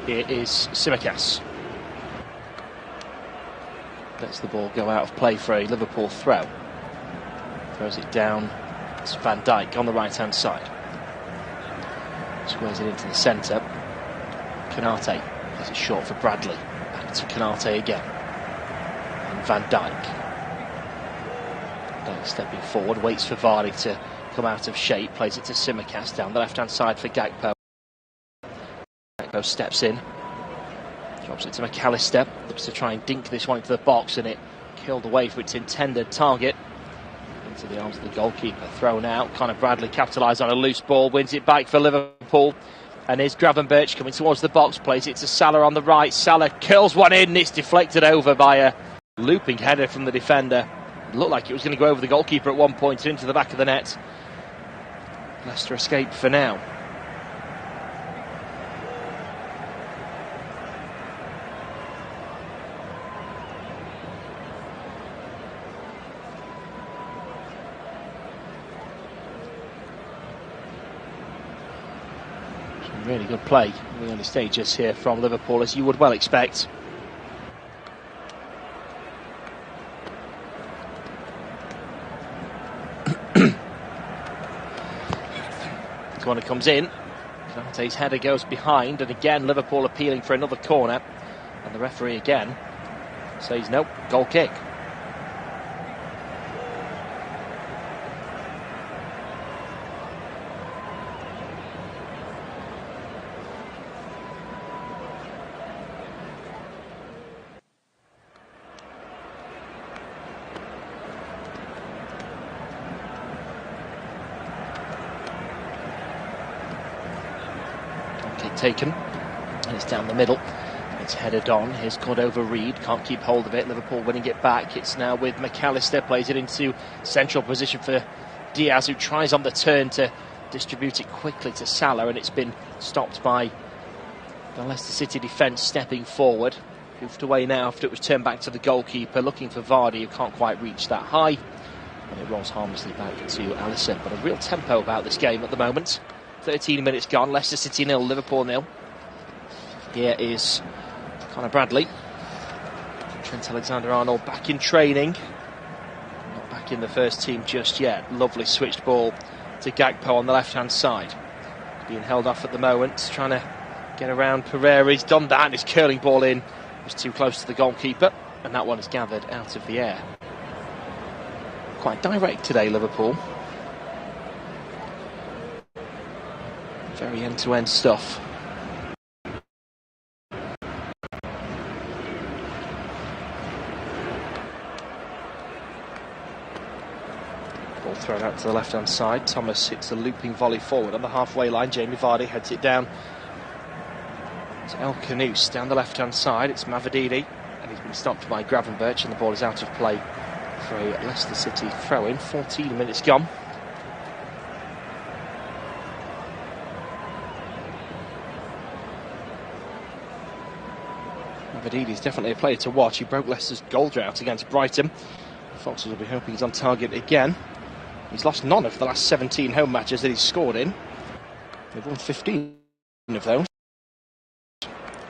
Here is Tsimikas. Lets the ball go out of play for a Liverpool throw. Throws it down. It's Van Dijk on the right-hand side. Squares it into the centre. Konate plays it short for Bradley. Back to Konate again. And Van Dijk. Dijk stepping forward, waits for Vardy to come out of shape. Plays it to Tsimikas down the left-hand side for Gakpo. Gakpo steps in. Drops it to McAllister. Looks to try and dink this one into the box, and it killed away for its intended target. Into the arms of the goalkeeper. Thrown out. Conor Bradley capitalised on a loose ball. Wins it back for Liverpool. And here's Gravenberch coming towards the box. Plays it to Salah on the right. Salah curls one in. It's deflected over by a looping header from the defender. It looked like it was going to go over the goalkeeper at one point into the back of the net. Leicester escape for now. Really good play in the early stages here from Liverpool, as you would well expect. Corner comes in. Konate's header goes behind, and again Liverpool appealing for another corner, and the referee again says no, goal kick. Taken, and it's down the middle. It's headed on. Here's Cordova-Reid, can't keep hold of it. Liverpool winning it back. It's now with McAllister, plays it into central position for Diaz, who tries on the turn to distribute it quickly to Salah, and it's been stopped by the Leicester City defence stepping forward. Hoofed away now after it was turned back to the goalkeeper, looking for Vardy, who can't quite reach that high, and it rolls harmlessly back to Alisson. But a real tempo about this game at the moment. 13 minutes gone, Leicester City 0, Liverpool 0. Here is Conor Bradley. Trent Alexander-Arnold back in training. Not back in the first team just yet. Lovely switched ball to Gakpo on the left-hand side. Being held off at the moment, trying to get around Pereira. He's done that, and his curling ball in was too close to the goalkeeper, and that one is gathered out of the air. Quite direct today, Liverpool. Very end-to-end stuff. Ball thrown out to the left-hand side. Thomas hits a looping volley forward on the halfway line. Jamie Vardy heads it down. It's El Khanous down the left-hand side. It's Mavididi, and he's been stopped by Gravenberch, and the ball is out of play for a Leicester City throw-in. 14 minutes gone. Mavedidi's definitely a player to watch. He broke Leicester's goal drought against Brighton. The Foxes will be hoping he's on target again. He's lost none of the last 17 home matches that he's scored in. They've won 15 of those.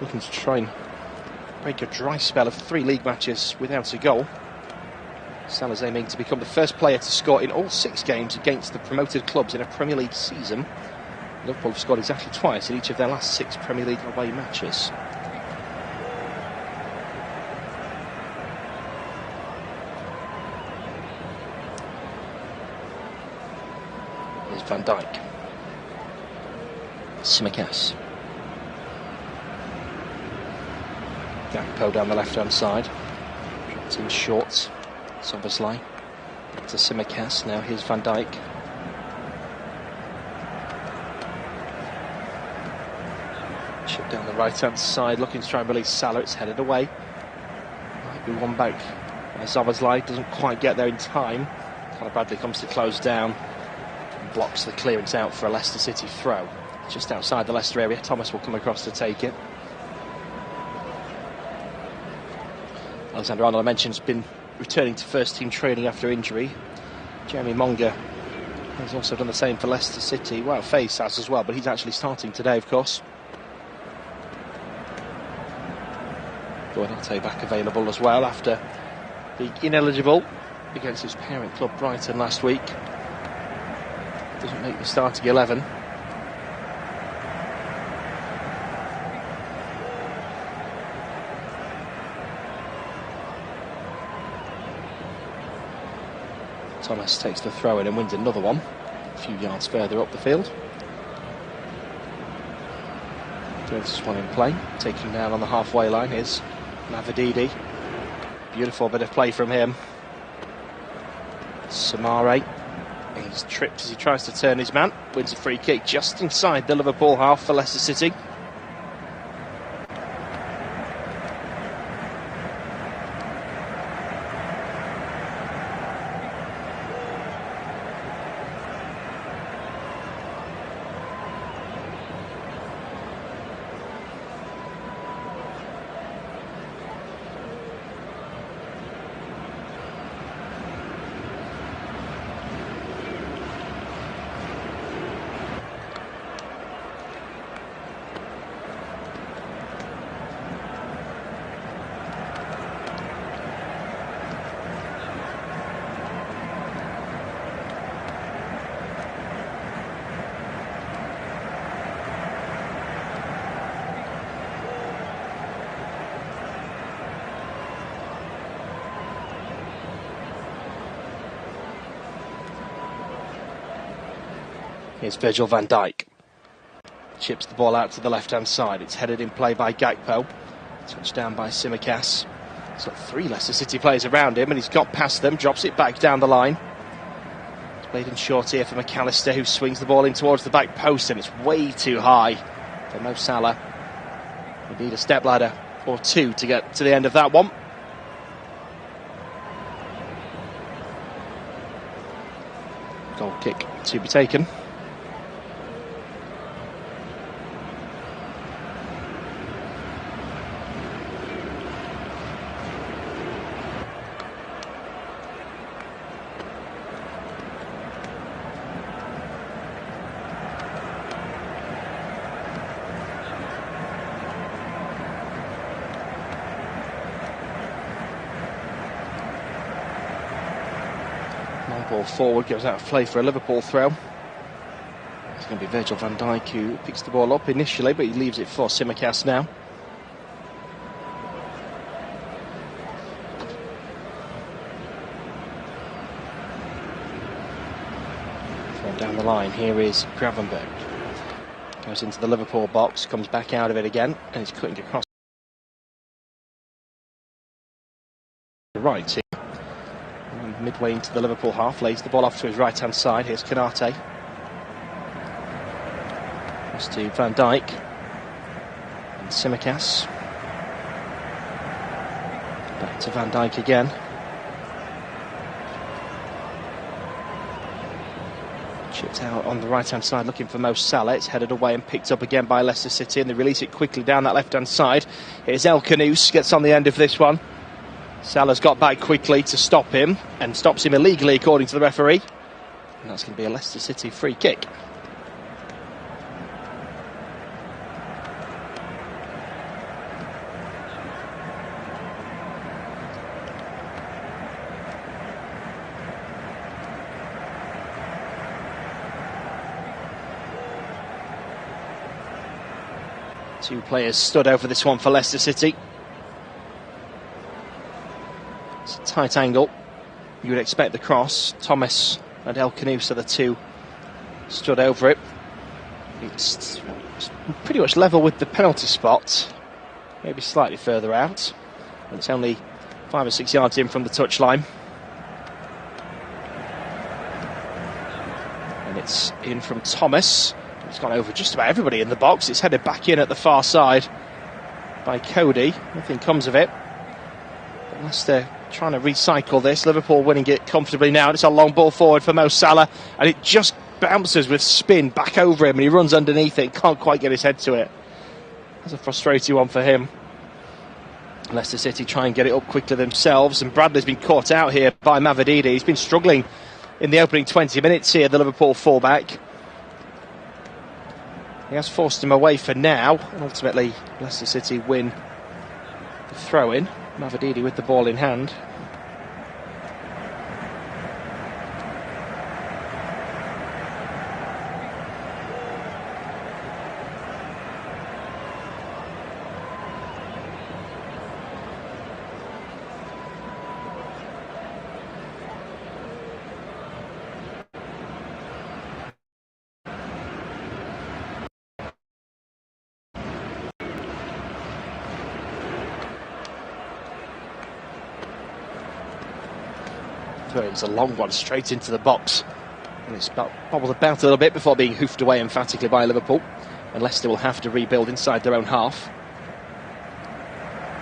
Looking to try and break a dry spell of 3 league matches without a goal. Salah's aiming to become the first player to score in all 6 games against the promoted clubs in a Premier League season. Liverpool have scored exactly twice in each of their last 6 Premier League away matches. Here's Van Dijk. Tsimikas. Gakpo down the left-hand side. Dropped in short. Szoboszlai. Back to Tsimikas. Now here's Van Dijk. Chip down the right-hand side, looking to try and release Salah. It's headed away. Might be one back. Szoboszlai doesn't quite get there in time. Conor Bradley comes to close down and blocks the clearance out for a Leicester City throw. Just outside the Leicester area, Thomas will come across to take it. Alexander-Arnold, I mentioned, has been returning to first-team training after injury. Jeremy Monga has also done the same for Leicester City. Well, Faes has as well, but he's actually starting today, of course. Buonate back available as well after being ineligible against his parent club Brighton last week. Doesn't make the starting 11. Thomas takes the throw in and wins another one a few yards further up the field. This one in play, taking down on the halfway line is Mavididi. Beautiful bit of play from him. Samare, he's tripped as he tries to turn his man, wins a free kick just inside the Liverpool half for Leicester City. Here's Virgil van Dijk. Chips the ball out to the left-hand side. It's headed in play by Gakpo. Touched down by Tsimikas. He's got 3 Leicester City players around him, and he's got past them, drops it back down the line. It's played in short here for McAllister, who swings the ball in towards the back post, and it's way too high for Mo Salah. We need a step ladder or 2 to get to the end of that one. Goal kick to be taken. Ball forward, goes out of play for a Liverpool throw. It's going to be Virgil van Dijk who picks the ball up initially, but he leaves it for Tsimikas now. Thrown down the line, here is Gravenberg. Goes into the Liverpool box, comes back out of it again, and he's cutting across the right here. Midway into the Liverpool half, lays the ball off to his right-hand side. Here's Konate. Pass to Van Dijk. And Tsimikas. Back to Van Dijk again. Chipped out on the right-hand side, looking for Mo Salah. It's headed away and picked up again by Leicester City, and they release it quickly down that left-hand side. Here's El Khanous, gets on the end of this one. Salah's got back quickly to stop him, and stops him illegally according to the referee. And that's going to be a Leicester City free kick. Two players stood over this one for Leicester City. It's a tight angle. You would expect the cross. Thomas and El Khanous are the two stood over it. It's pretty much level with the penalty spot, maybe slightly further out, and it's only 5 or 6 yards in from the touchline. And it's in from Thomas. It's gone over just about everybody in the box. It's headed back in at the far side by Cody. Nothing comes of it. But Leicester trying to recycle this. Liverpool winning it comfortably now. It's a long ball forward for Mo Salah, and it just bounces with spin back over him, and he runs underneath it. Can't quite get his head to it. That's a frustrating one for him. Leicester City try and get it up quickly themselves, and Bradley's been caught out here by Mavididi. He's been struggling in the opening 20 minutes here, the Liverpool fullback. He has forced him away for now, and ultimately Leicester City win the throw in. Mavididi with the ball in hand. It's a long one straight into the box, and it's bobbled about a little bit before being hoofed away emphatically by Liverpool, and Leicester will have to rebuild inside their own half.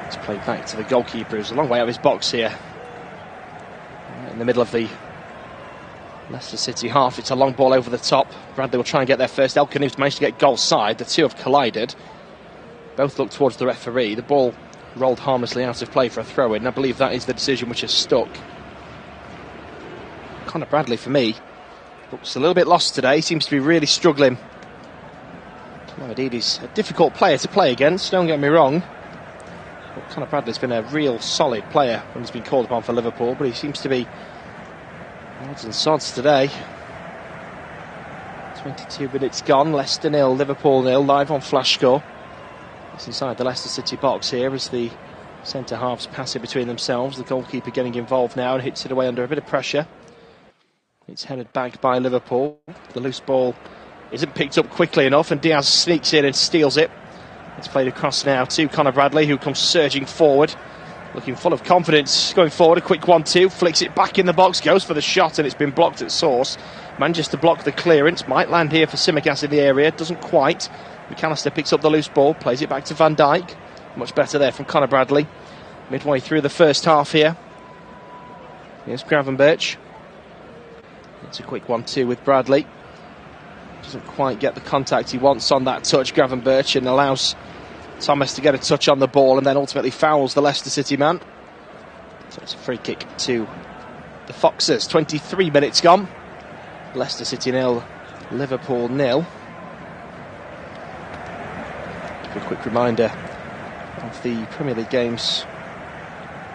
It's played back to the goalkeeper, who's a long way out of his box here, in the middle of the Leicester City half. It's a long ball over the top. Bradley will try and get there first. El Khanou's managed to get goal side. The two have collided. Both look towards the referee. The ball rolled harmlessly out of play for a throw-in. I believe that is the decision which has stuck. Conor Bradley, for me, looks a little bit lost today. He seems to be really struggling. Madidi's a difficult player to play against, don't get me wrong. But Conor Bradley's been a real solid player when he's been called upon for Liverpool, but he seems to be odds and sods today. 22 minutes gone, Leicester 0, Liverpool 0, live on Flash Score. It's inside the Leicester City box here as the centre halves pass it between themselves. The goalkeeper getting involved now and hits it away under a bit of pressure. It's headed back by Liverpool. The loose ball isn't picked up quickly enough, and Diaz sneaks in and steals it. It's played across now to Conor Bradley, who comes surging forward, looking full of confidence, going forward. A quick 1-2, flicks it back in the box, goes for the shot, and it's been blocked at source. Manages to block the clearance, might land here for Tsimikas in the area, doesn't quite. McAllister picks up the loose ball, plays it back to Van Dijk. Much better there from Conor Bradley. Midway through the first half here. Here's Gravenberch. It's a quick 1-2 with Bradley. Doesn't quite get the contact he wants on that touch, Gravenberch, and allows Thomas to get a touch on the ball and then ultimately fouls the Leicester City man. So it's a free kick to the Foxes. 23 minutes gone. Leicester City 0, Liverpool 0. Just a quick reminder of the Premier League games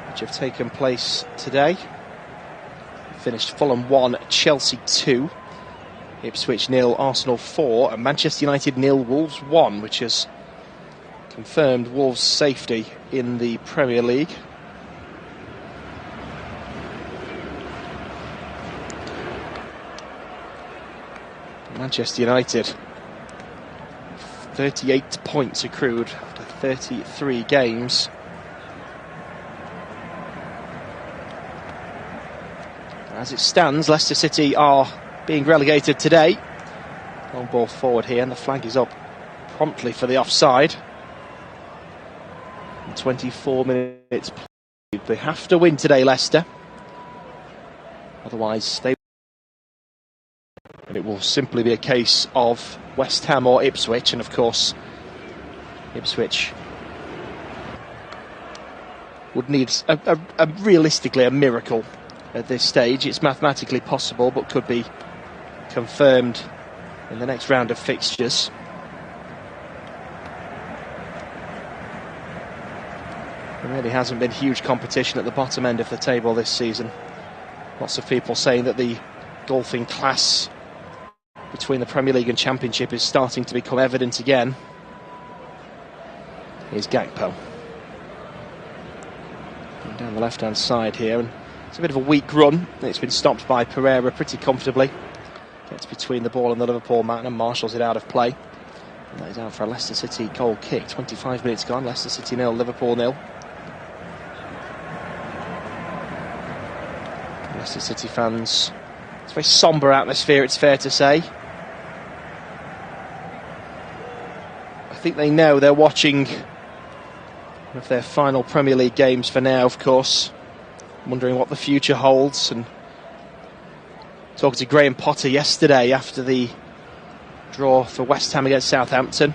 which have taken place today. Finished Fulham 1, Chelsea 2, Ipswich 0, Arsenal 4, and Manchester United 0, Wolves 1, which has confirmed Wolves' safety in the Premier League. Manchester United, 38 points accrued after 33 games. As it stands, Leicester City are being relegated today. Long ball forward here, and the flag is up promptly for the offside. 24 minutes played. They have to win today, Leicester. Otherwise, and it will simply be a case of West Ham or Ipswich, and of course, Ipswich would need realistically a miracle. At this stage, it's mathematically possible, but could be confirmed in the next round of fixtures. There really hasn't been huge competition at the bottom end of the table this season. Lots of people saying that the golfing class between the Premier League and Championship is starting to become evident again. Here's Gakpo. Going down the left-hand side here, and it's a bit of a weak run. It's been stopped by Pereira pretty comfortably. Gets between the ball and the Liverpool man and marshals it out of play. And that is out for a Leicester City goal kick. 25 minutes gone. Leicester City 0, Liverpool 0. Leicester City fans, it's a very sombre atmosphere, it's fair to say. I think they know they're watching one of their final Premier League games for now, of course. Wondering what the future holds, and talking to Graham Potter yesterday after the draw for West Ham against Southampton,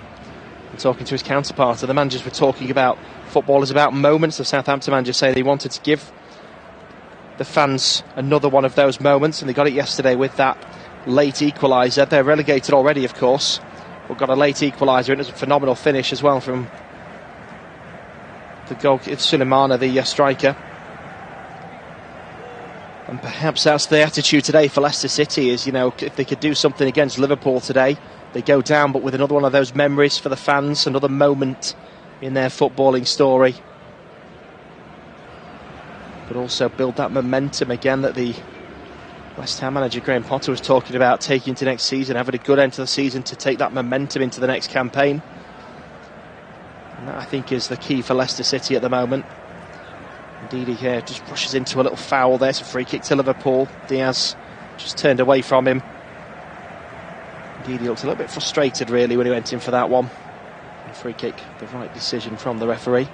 and talking to his counterpart, the managers were talking about football is about moments. The Southampton manager saying he wanted to give the fans another one of those moments, and they got it yesterday with that late equaliser. They're relegated already, of course, but got a late equaliser, and it was a phenomenal finish as well from the goal, Sulemana, the striker. And perhaps that's the attitude today for Leicester City, is, you know, if they could do something against Liverpool today, they go down, but with another one of those memories for the fans, another moment in their footballing story. But also build that momentum again that the West Ham manager Graham Potter was talking about, taking to next season, having a good end to the season to take that momentum into the next campaign. And that, I think, is the key for Leicester City at the moment. Indeed, he just rushes into a little foul there. It's a free kick to Liverpool. Diaz just turned away from him. Indeed, he looked a little bit frustrated, really, when he went in for that one. A free kick, the right decision from the referee.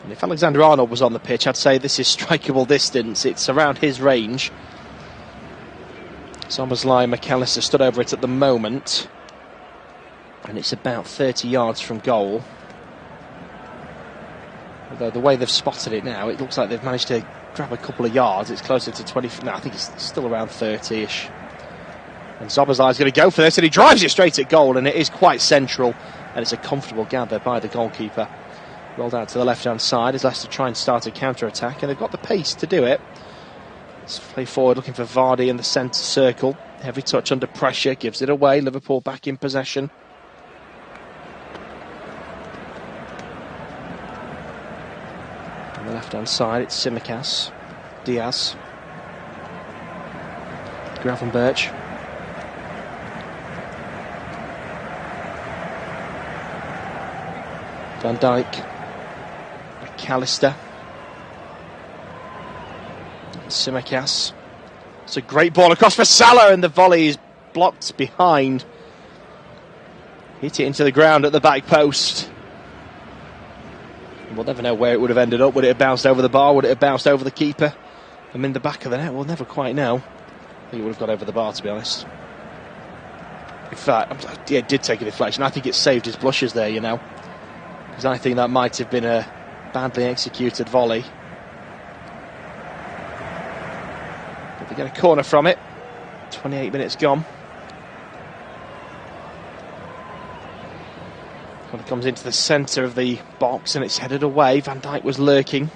And if Alexander-Arnold was on the pitch, I'd say this is strikeable distance. It's around his range. Szoboszlai, McAllister stood over it at the moment. And it's about 30 yards from goal. Although the way they've spotted it now, it looks like they've managed to grab a couple of yards. It's closer to 20. No, I think it's still around 30-ish. And Szoboszlai is going to go for this, and he drives it straight at goal, and it is quite central. And it's a comfortable gather by the goalkeeper. Rolled out to the left-hand side as Leicester try and start a counter-attack, and they've got the pace to do it. Let's play forward, looking for Vardy in the centre circle. Heavy touch under pressure, gives it away. Liverpool back in possession. On the left-hand side, it's Tsimikas, Diaz, Gravenberch. Van Dijk, McAllister, Tsimikas. It's a great ball across for Salah, and the volley is blocked behind. Hit it into the ground at the back post. We'll never know where it would have ended up. Would it have bounced over the bar? Would it have bounced over the keeper? I'm in the back of the net. We'll never quite know. I think it would have gone over the bar, to be honest. In fact, yeah, it did take a deflection. I think it saved his blushes there, you know. Because I think that might have been a badly executed volley. But they get a corner from it. 28 minutes gone. It comes into the centre of the box and it's headed away. Van Dijk was lurking.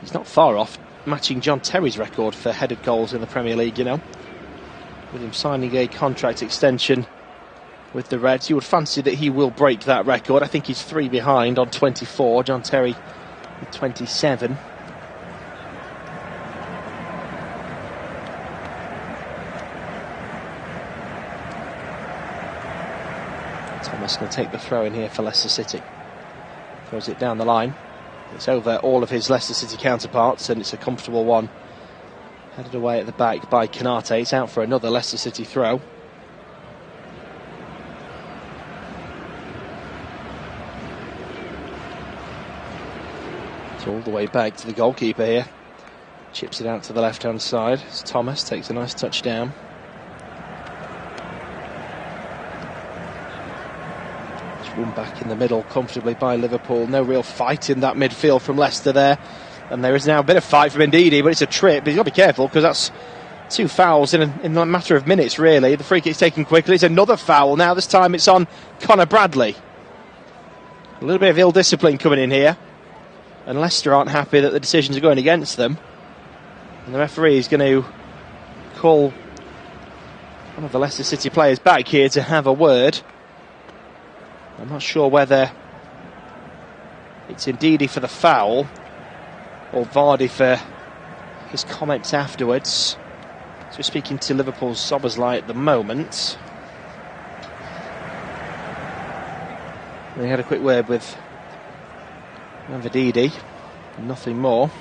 He's not far off matching John Terry's record for headed goals in the Premier League, you know. With him signing a contract extension with the Reds, you would fancy that he will break that record. I think he's 3 behind on 24. John Terry with 27. Thomas going to take the throw in here for Leicester City. Throws it down the line. It's over all of his Leicester City counterparts, and it's a comfortable one. Headed away at the back by Konate. It's out for another Leicester City throw. It's all the way back to the goalkeeper here. Chips it out to the left-hand side. As Thomas takes a nice touch down. One back in the middle comfortably by Liverpool. No real fight in that midfield from Leicester there. And there is now a bit of fight from Ndidi, but it's a trip. But you've got to be careful, because that's 2 fouls in a matter of minutes, really. The free kick's taken quickly. It's another foul. Now this time it's on Connor Bradley. A little bit of ill discipline coming in here. And Leicester aren't happy that the decisions are going against them. And the referee is going to call one of the Leicester City players back here to have a word. I'm not sure whether it's Ndidi for the foul or Vardy for his comments afterwards. So we're speaking to Liverpool's Szoboszlai at the moment. We had a quick word with Ndidi, nothing more.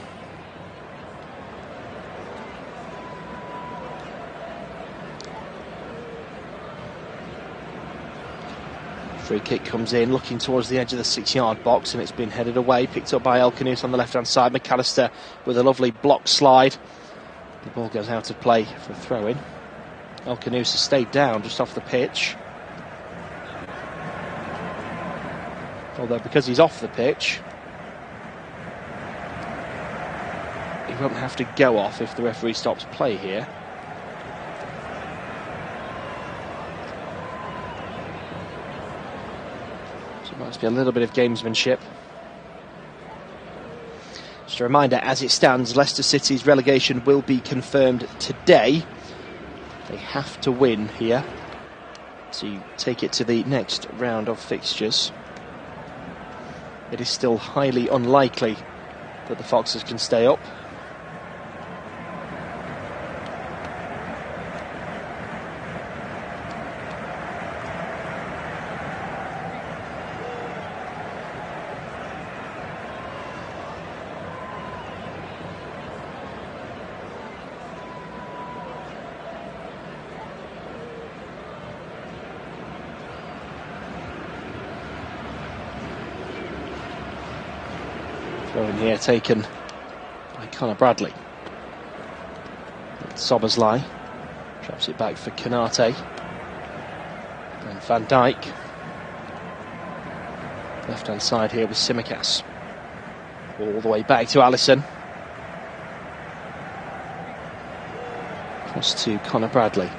Free kick comes in, looking towards the edge of the 6-yard box, and it's been headed away, picked up by Elkanous on the left-hand side. McAllister with a lovely block slide. The ball goes out of play for a throw-in. Elkanous has stayed down just off the pitch. Although because he's off the pitch, he won't have to go off if the referee stops play here. Must be a little bit of gamesmanship. Just a reminder, as it stands, Leicester City's relegation will be confirmed today. They have to win here to take it to the next round of fixtures. It is still highly unlikely that the Foxes can stay up. Throw in here taken by Conor Bradley. Szoboszlai traps it back for Konate. And Van Dijk. Left hand side here with Tsimikas. All the way back to Alisson. Cross to Conor Bradley.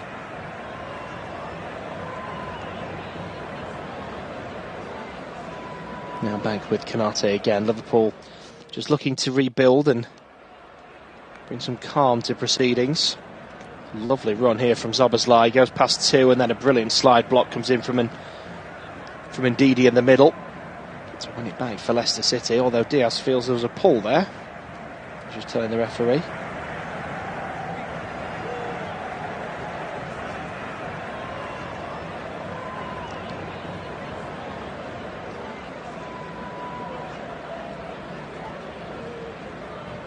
Now back with Konate again. Liverpool just looking to rebuild and bring some calm to proceedings. Lovely run here from Szoboszlai. Goes past two and then a brilliant slide block comes in from Ndidi in the middle to win it back for Leicester City, although Diaz feels there was a pull there. Just telling the referee.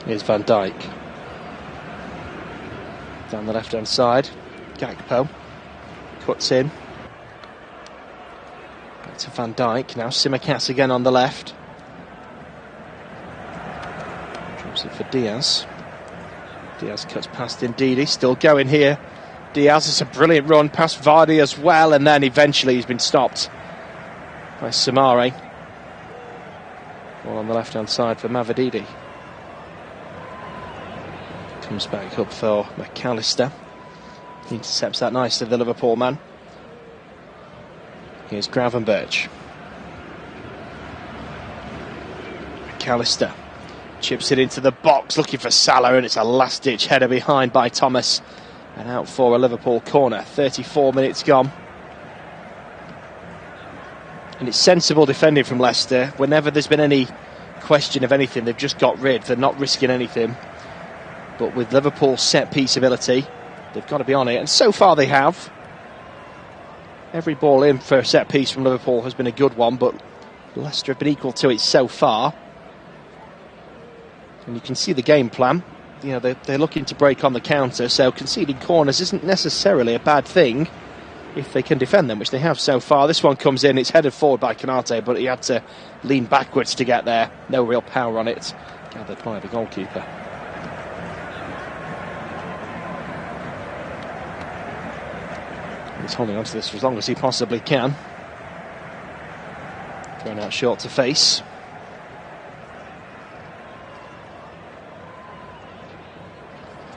Here's Van Dijk. Down the left-hand side. Gakpo. Cuts in. Back to Van Dijk. Now Tsimikas again on the left. Drops it for Diaz. Diaz cuts past Ndidi. Still going here. Diaz, it's a brilliant run past Vardy as well. And then eventually he's been stopped by Samare. All on the left-hand side for Mavididi. Comes back up for McAllister. He intercepts that nicely, the Liverpool man. Here's Gravenberch. McAllister chips it into the box, looking for Salah, and it's a last-ditch header behind by Thomas. And out for a Liverpool corner. 34 minutes gone. And it's sensible defending from Leicester. Whenever there's been any question of anything, they've just got rid. They're not risking anything. But with Liverpool's set-piece ability, they've got to be on it. And so far they have. Every ball in for a set-piece from Liverpool has been a good one, but Leicester have been equal to it so far. And you can see the game plan. You know, they're looking to break on the counter, so conceding corners isn't necessarily a bad thing if they can defend them, which they have so far. This one comes in, it's headed forward by Konate, but he had to lean backwards to get there. No real power on it. Gathered by the goalkeeper. He's holding on to this for as long as he possibly can. Thrown out short to face.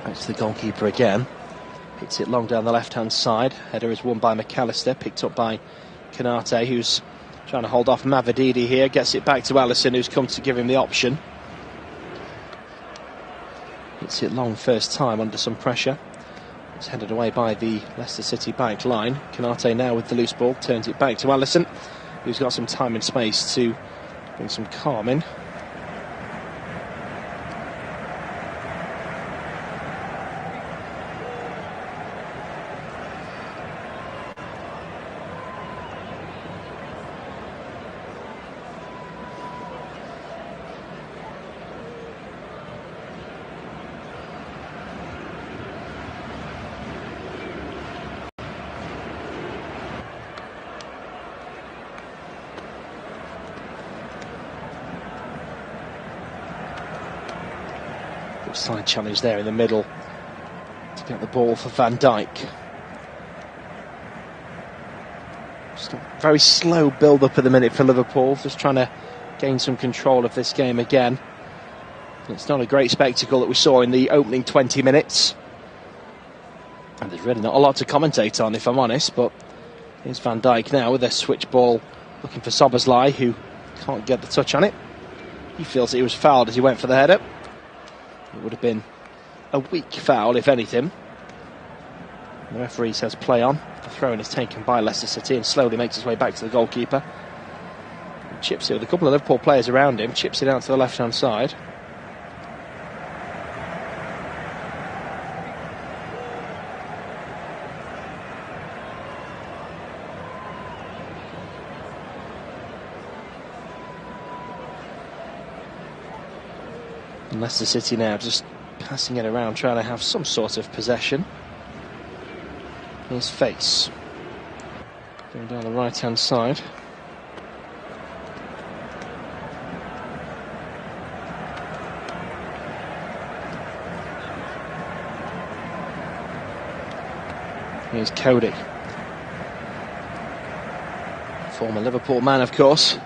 Back to the goalkeeper again. Hits it long down the left-hand side. Header is won by McAllister, picked up by Konate, who's trying to hold off Mavididi here. Gets it back to Alisson, who's come to give him the option. Hits it long first time under some pressure. It's headed away by the Leicester City back line. Konate now with the loose ball, turns it back to Alisson, who's got some time and space to bring some calm in. Side challenge there in the middle to get the ball for Van Dijk. Just a very slow build-up at the minute for Liverpool, just trying to gain some control of this game again. It's not a great spectacle that we saw in the opening 20 minutes. And there's really not a lot to commentate on, if I'm honest, but here's Van Dijk now with a switch ball Looking for Szoboszlai, who can't get the touch on it. He feels that he was fouled as he went for the header. It would have been a weak foul, if anything. The referee says play on. The throw-in is taken by Leicester City and slowly makes his way back to the goalkeeper. And chips it with a couple of Liverpool players around him, chips it out to the left-hand side. And Leicester City now just passing it around, trying to have some sort of possession. His face going down the right hand side. Here's Cody, former Liverpool man, of course.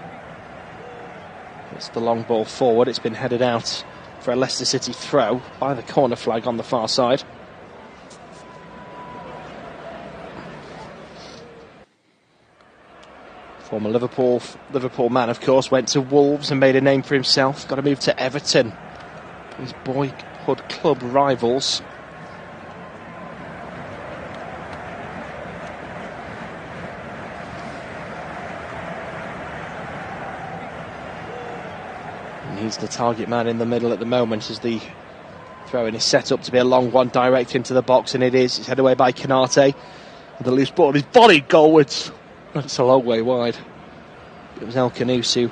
It's the long ball forward. It's been headed out for a Leicester City throw by the corner flag on the far side. Former Liverpool man, of course, went to Wolves and made a name for himself. Got to move to Everton, his boyhood club rivals. And he's the target man in the middle at the moment as the throw-in is set up to be a long one direct into the box, and it is. It's headed away by Canate. The loose ball is volleyed goalwards. That's a long way wide. It was El Canusu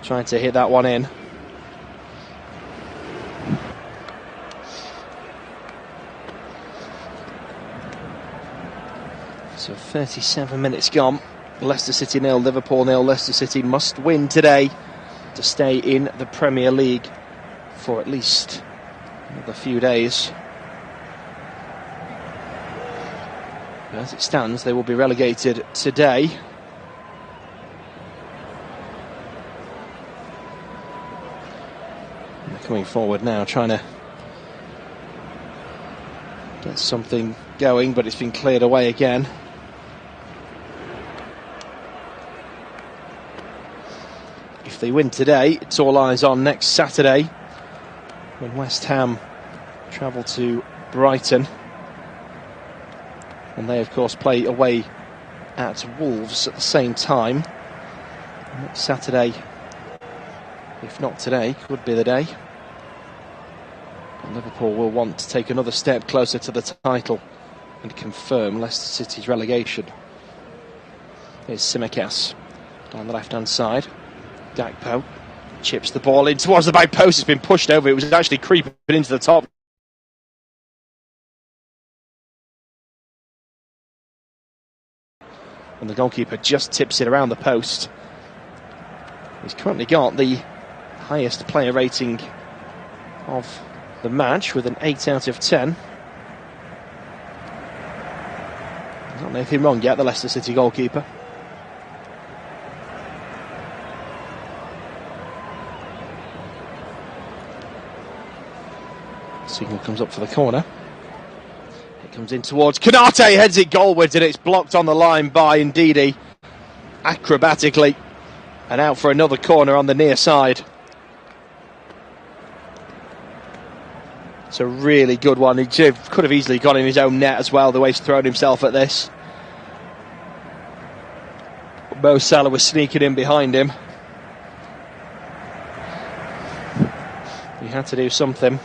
trying to hit that one in. So 37 minutes gone. Leicester City 0, Liverpool 0. Leicester City must win today to stay in the Premier League for at least another few days. As it stands, they will be relegated today. And they're coming forward now, trying to get something going, but it's been cleared away again. If they win today, it's all eyes on next Saturday when West Ham travel to Brighton. And they, of course, play away at Wolves at the same time. Next Saturday, if not today, could be the day. And Liverpool will want to take another step closer to the title and confirm Leicester City's relegation. Here's Tsimikas down the left-hand side. Gakpo chips the ball in towards the back post. It's been pushed over. It was actually creeping into the top. And the goalkeeper just tips it around the post. He's currently got the highest player rating of the match with an 8 out of 10. He's not anything wrong yet, the Leicester City goalkeeper. Signal comes up for the corner. It comes in towards Canate, heads it goalwards, and it's blocked on the line by Ndidi acrobatically, and out for another corner on the near side. It's a really good one. He could have easily got in his own net as well, the way he's thrown himself at this. Mo Salah was sneaking in behind him. He had to do something.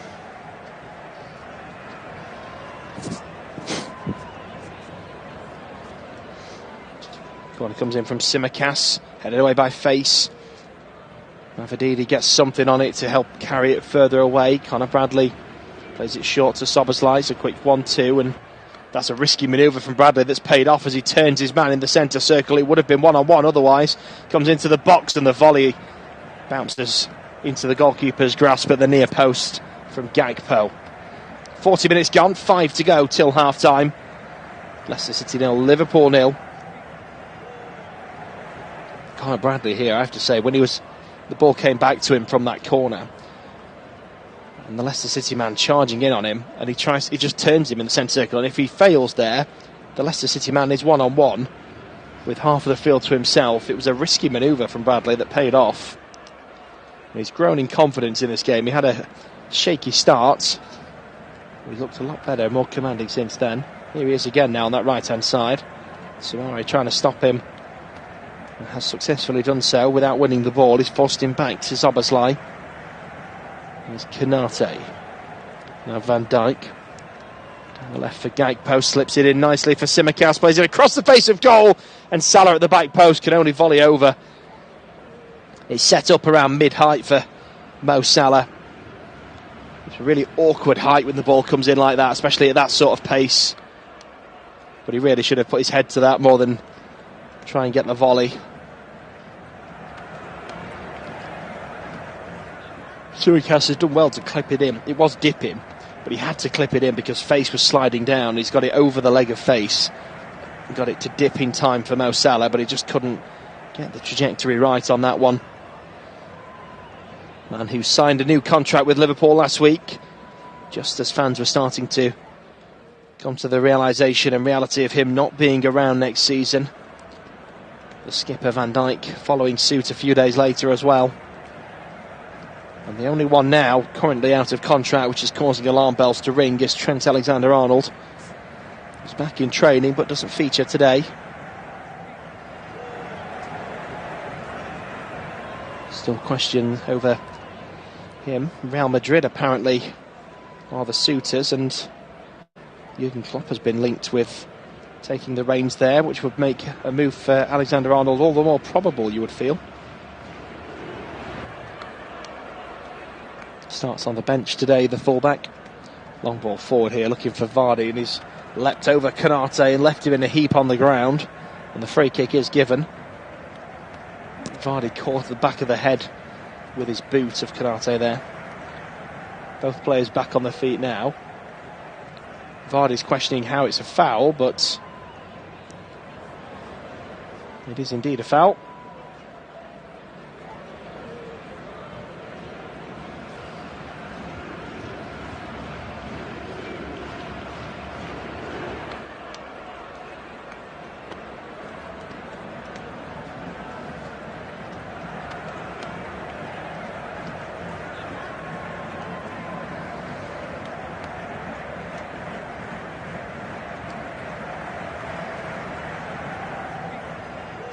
Corner comes in from Tsimikas, headed away by Face. Mavididi gets something on it to help carry it further away. Conor Bradley plays it short to Szoboszlai. It's a quick 1-2, and that's a risky manoeuvre from Bradley that's paid off as he turns his man in the centre circle. It would have been one-on-one otherwise. Comes into the box and the volley bounces into the goalkeeper's grasp at the near post from Gakpo. 40 minutes gone, 5 to go till half-time. Leicester City 0, Liverpool 0. Conor Bradley here, I have to say, when the ball came back to him from that corner, and the Leicester City man charging in on him, and he just turns him in the centre circle, and if he fails there, the Leicester City man is one-on-one, with half of the field to himself. It was a risky manoeuvre from Bradley that paid off. He's grown in confidence in this game. He had a shaky start. He looked a lot better, more commanding since then. Here he is again now on that right-hand side. Samari trying to stop him, and has successfully done so without winning the ball. He's forced him back to Szoboszlai. Here's Konate. Now Van Dijk. Down the left for Gakpo, slips it in nicely for Tsimikas, plays it across the face of goal, and Salah at the back post can only volley over. It's set up around mid-height for Mo Salah. It's a really awkward height when the ball comes in like that, especially at that sort of pace. But he really should have put his head to that more than try and get the volley. Tsimikas has done well to clip it in. It was dipping, but he had to clip it in because Face was sliding down. He's got it over the leg of Face. He got it to dip in time for Mo Salah, but he just couldn't get the trajectory right on that one. Man who signed a new contract with Liverpool last week, just as fans were starting to come to the realisation and reality of him not being around next season. The skipper Van Dijk following suit a few days later as well. And the only one now currently out of contract, which is causing alarm bells to ring, is Trent Alexander-Arnold. He's back in training but doesn't feature today. Still question over him. Real Madrid apparently are the suitors, and Jurgen Klopp has been linked with taking the reins there, which would make a move for Alexander-Arnold all the more probable, you would feel. Starts on the bench today, the fullback. Long ball forward here, looking for Vardy, and he's leapt over Konate and left him in a heap on the ground, and the free kick is given. Vardy caught the back of the head with his boot of Konate there. Both players back on their feet now. Vardy's questioning how it's a foul, but it is indeed a foul.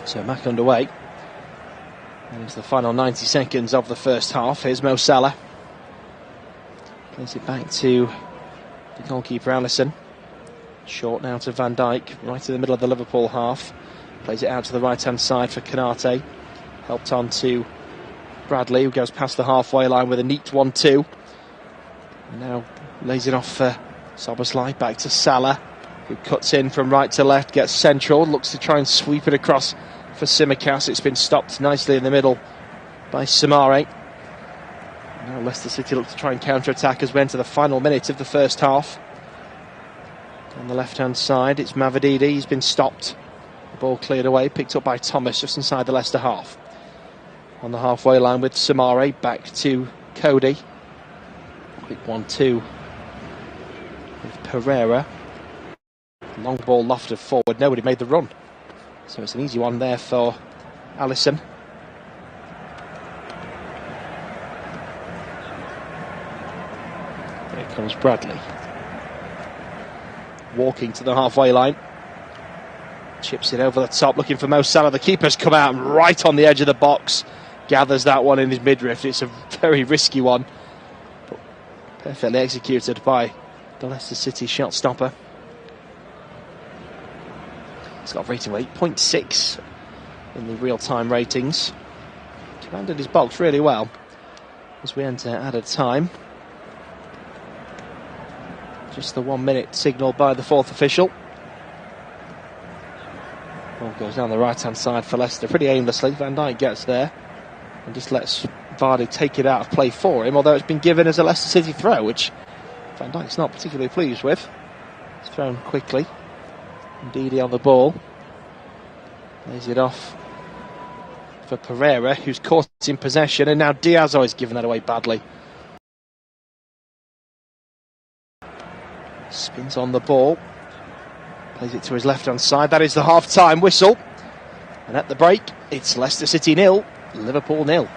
So back underway. And it's the final 90 seconds of the first half. Here's Mo Salah. Plays it back to the goalkeeper Alisson. Short now to Van Dijk, right in the middle of the Liverpool half. Plays it out to the right-hand side for Konate. Helped on to Bradley, who goes past the halfway line with a neat 1-2. Now lays it off for Szoboszlai. Back to Salah, who cuts in from right to left, gets central, looks to try and sweep it across for Tsimikas. It's been stopped nicely in the middle by Samari. Now Leicester City look to try and counter-attack as we enter the final minute of the first half. On the left-hand side, it's Mavididi. He's been stopped. The ball cleared away, picked up by Thomas just inside the Leicester half. On the halfway line with Samari, back to Cody. Quick 1-2 with Pereira. Long ball lofted forward, nobody made the run. So it's an easy one there for Alisson. Here comes Bradley. Walking to the halfway line. Chips it over the top, looking for Mo Salah. The keeper's come out and right on the edge of the box. Gathers that one in his midriff. It's a very risky one, but perfectly executed by the Leicester City shot stopper. He's got a rating of 8.6 in the real-time ratings. Commanded his box really well as we enter added time. Just the 1 minute signal by the fourth official. Ball goes down the right-hand side for Leicester pretty aimlessly. Van Dijk gets there and just lets Vardy take it out of play for him, although it's been given as a Leicester City throw, which Van Dijk's not particularly pleased with. It's thrown quickly. Ndidi on the ball. Lays it off for Pereira, who's caught in possession, and now Diaz is giving that away badly. Spins on the ball. Plays it to his left-hand side. That is the half-time whistle. And at the break, it's Leicester City 0, Liverpool 0.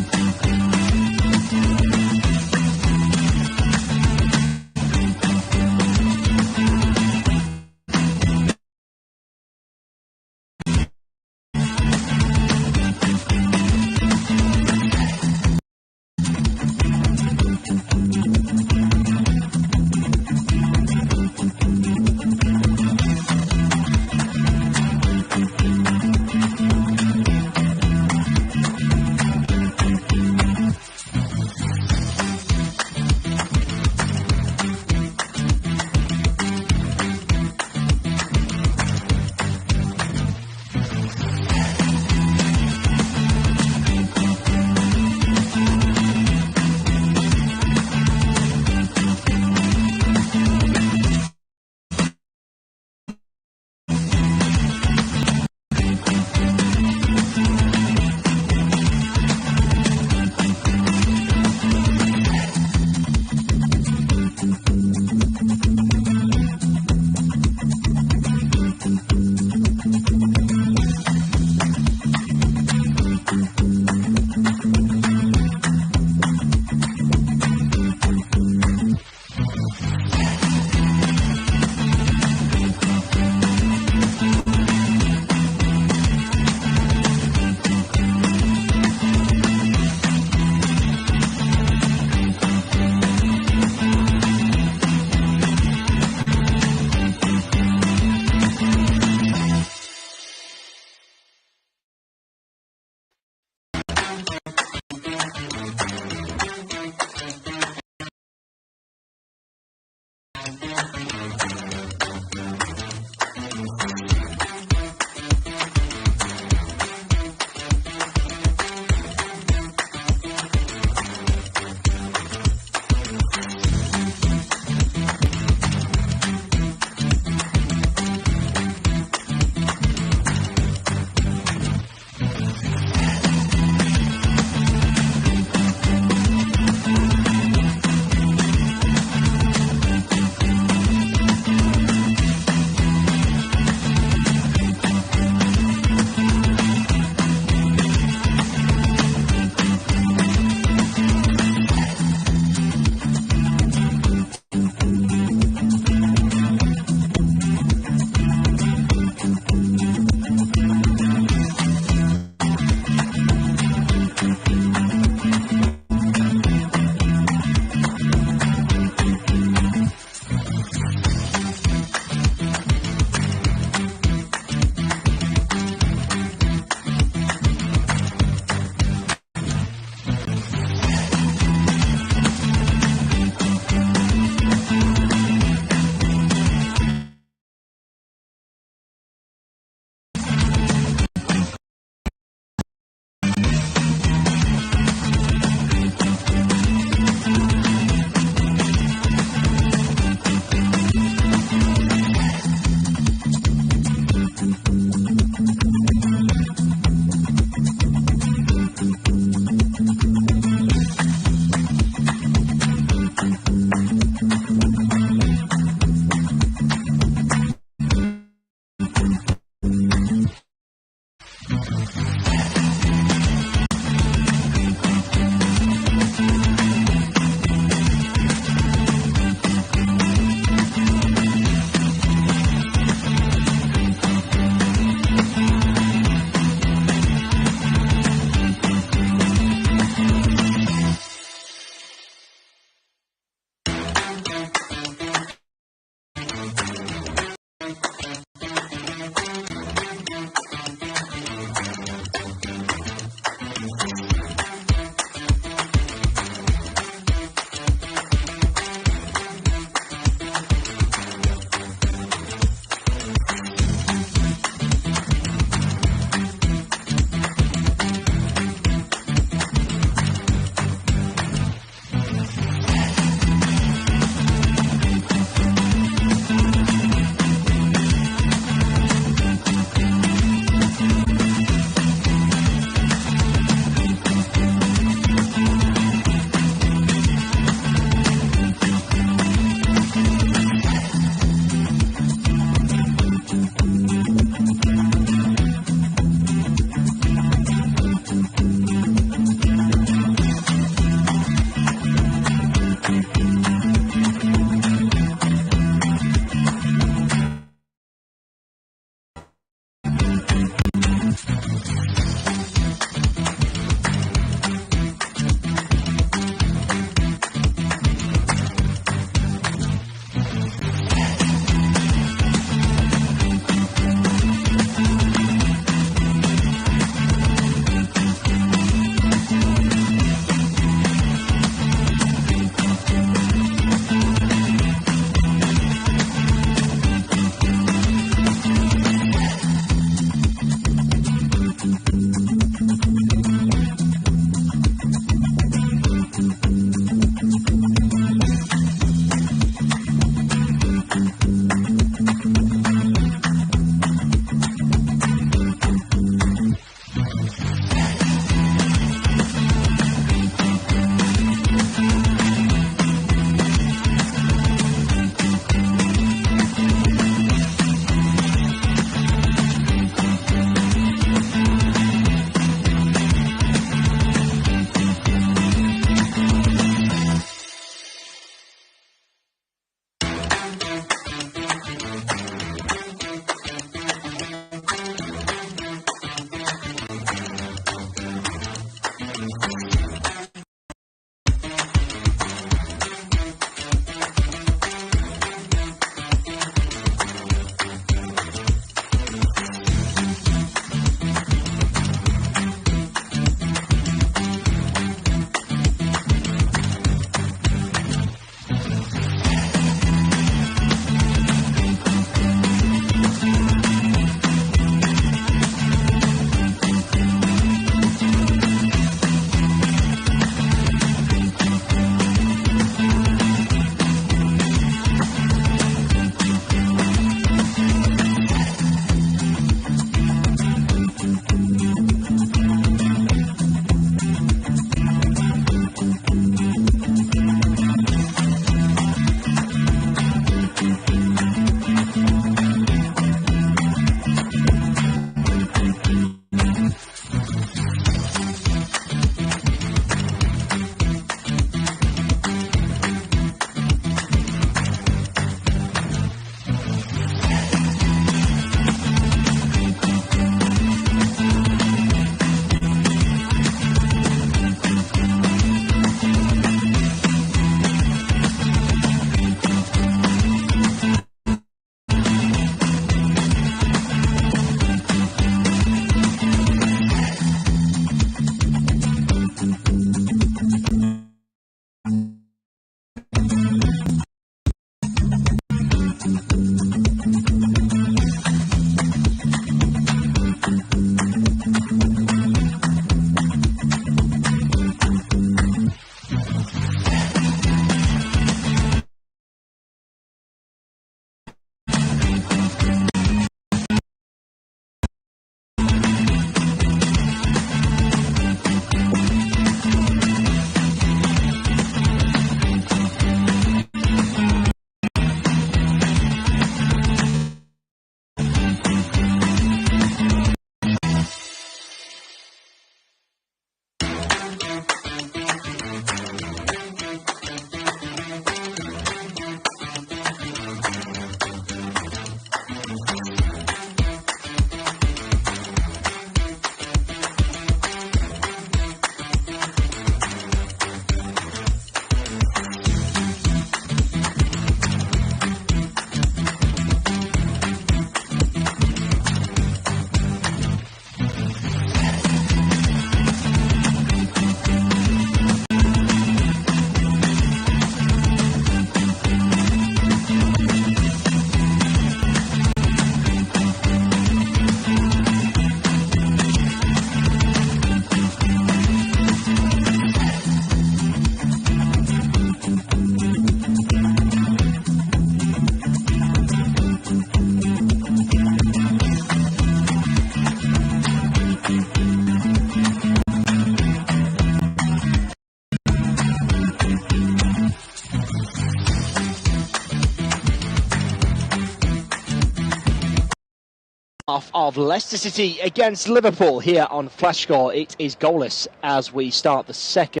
Half of Leicester City against Liverpool here on Flash Score. It is goalless as we start the second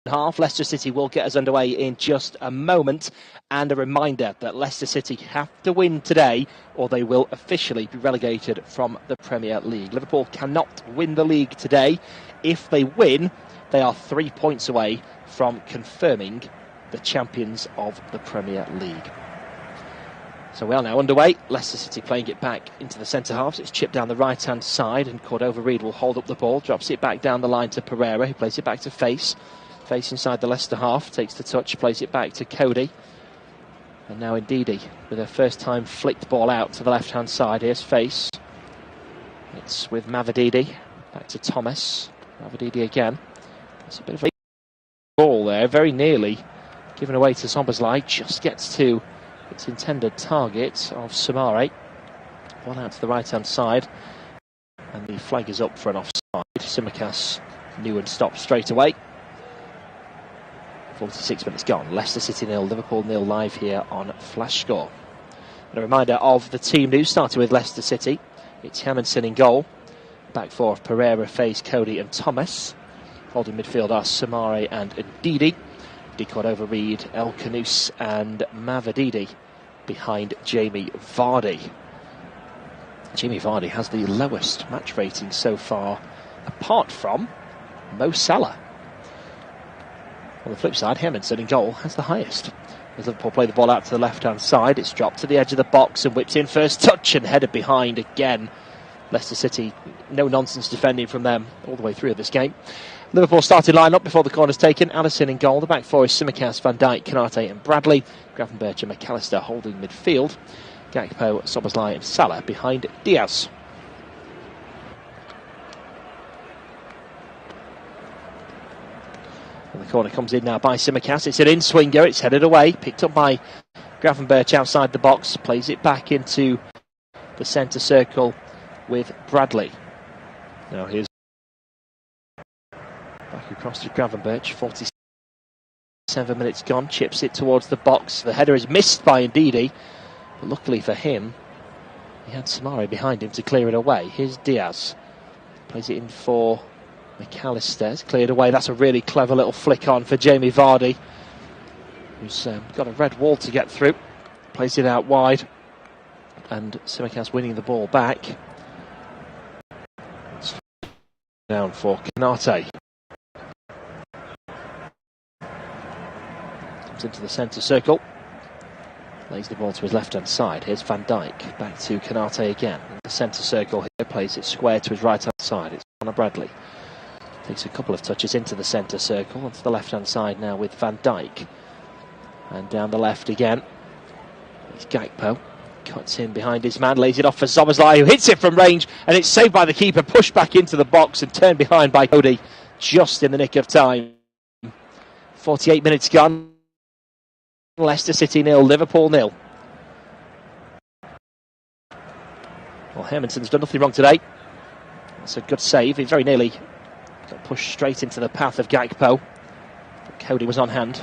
half. Leicester City will get us underway in just a moment, and a reminder that Leicester City have to win today or they will officially be relegated from the Premier League. Liverpool cannot win the league today. If they win, they are 3 points away from confirming the champions of the Premier League. So we are now underway. Leicester City playing it back into the centre halves. It's chipped down the right-hand side, and Cordova-Reid will hold up the ball, drops it back down the line to Pereira, who plays it back to Face. Face inside the Leicester half, takes the touch, plays it back to Cody. And now Ndidi with her first time flicked ball out to the left-hand side. Here's Face. It's with Mavididi, back to Thomas. Mavididi again. It's a bit of a ball there, very nearly given away to Szoboszlai. Just gets to its intended target of Samare. Ball out to the right-hand side. And the flag is up for an offside. Tsimikas knew and stopped straight away. 46 minutes gone. Leicester City 0, Liverpool 0 live here on Flash Score. And a reminder of the team news, starting with Leicester City. It's Hermansen in goal. Back four of Pereira, Face, Cody and Thomas. Holding midfield are Samare and Ndidi. Cordova-Reid, El Khanous and Mavididi behind Jamie Vardy. Jamie Vardy has the lowest match rating so far, apart from Mo Salah. On the flip side, Hermansen in goal has the highest. As Liverpool play the ball out to the left-hand side, it's dropped to the edge of the box and whipped in first touch and headed behind again. Leicester City, no nonsense defending from them all the way through this game. Liverpool starting line-up before the corner's taken. Alisson in goal. The back four is Tsimikas, Van Dijk, Konate and Bradley. Gravenberch and McAllister holding midfield. Gakpo, Szoboszlai and Salah behind Diaz. And the corner comes in now by Tsimikas. It's an in-swinger. It's headed away. Picked up by Gravenberch outside the box. Plays it back into the centre circle with Bradley. Now here's back across to Gravenberch. 47 minutes gone. Chips it towards the box. The header is missed by Ndidi, but luckily for him, he had Samare behind him to clear it away. Here's Diaz. Plays it in for McAllister. It's cleared away. That's a really clever little flick on for Jamie Vardy, who's got a red wall to get through. Plays it out wide, and Tsimikas winning the ball back. It's down for Konate. Comes into the centre circle. Lays the ball to his left-hand side. Here's Van Dijk. Back to Konate again. In the centre circle here. Plays it square to his right-hand side. It's Conor Bradley. Takes a couple of touches into the centre circle. Onto the left-hand side now with Van Dijk. And down the left again. It's Gakpo. Cuts in behind his man. Lays it off for Szoboszlai, who hits it from range. And it's saved by the keeper. Pushed back into the box and turned behind by Cody. Just in the nick of time. 48 minutes gone. Leicester City 0, Liverpool 0. Well, Hermansen's done nothing wrong today. That's a good save. He very nearly got pushed straight into the path of Gakpo. But Cody was on hand.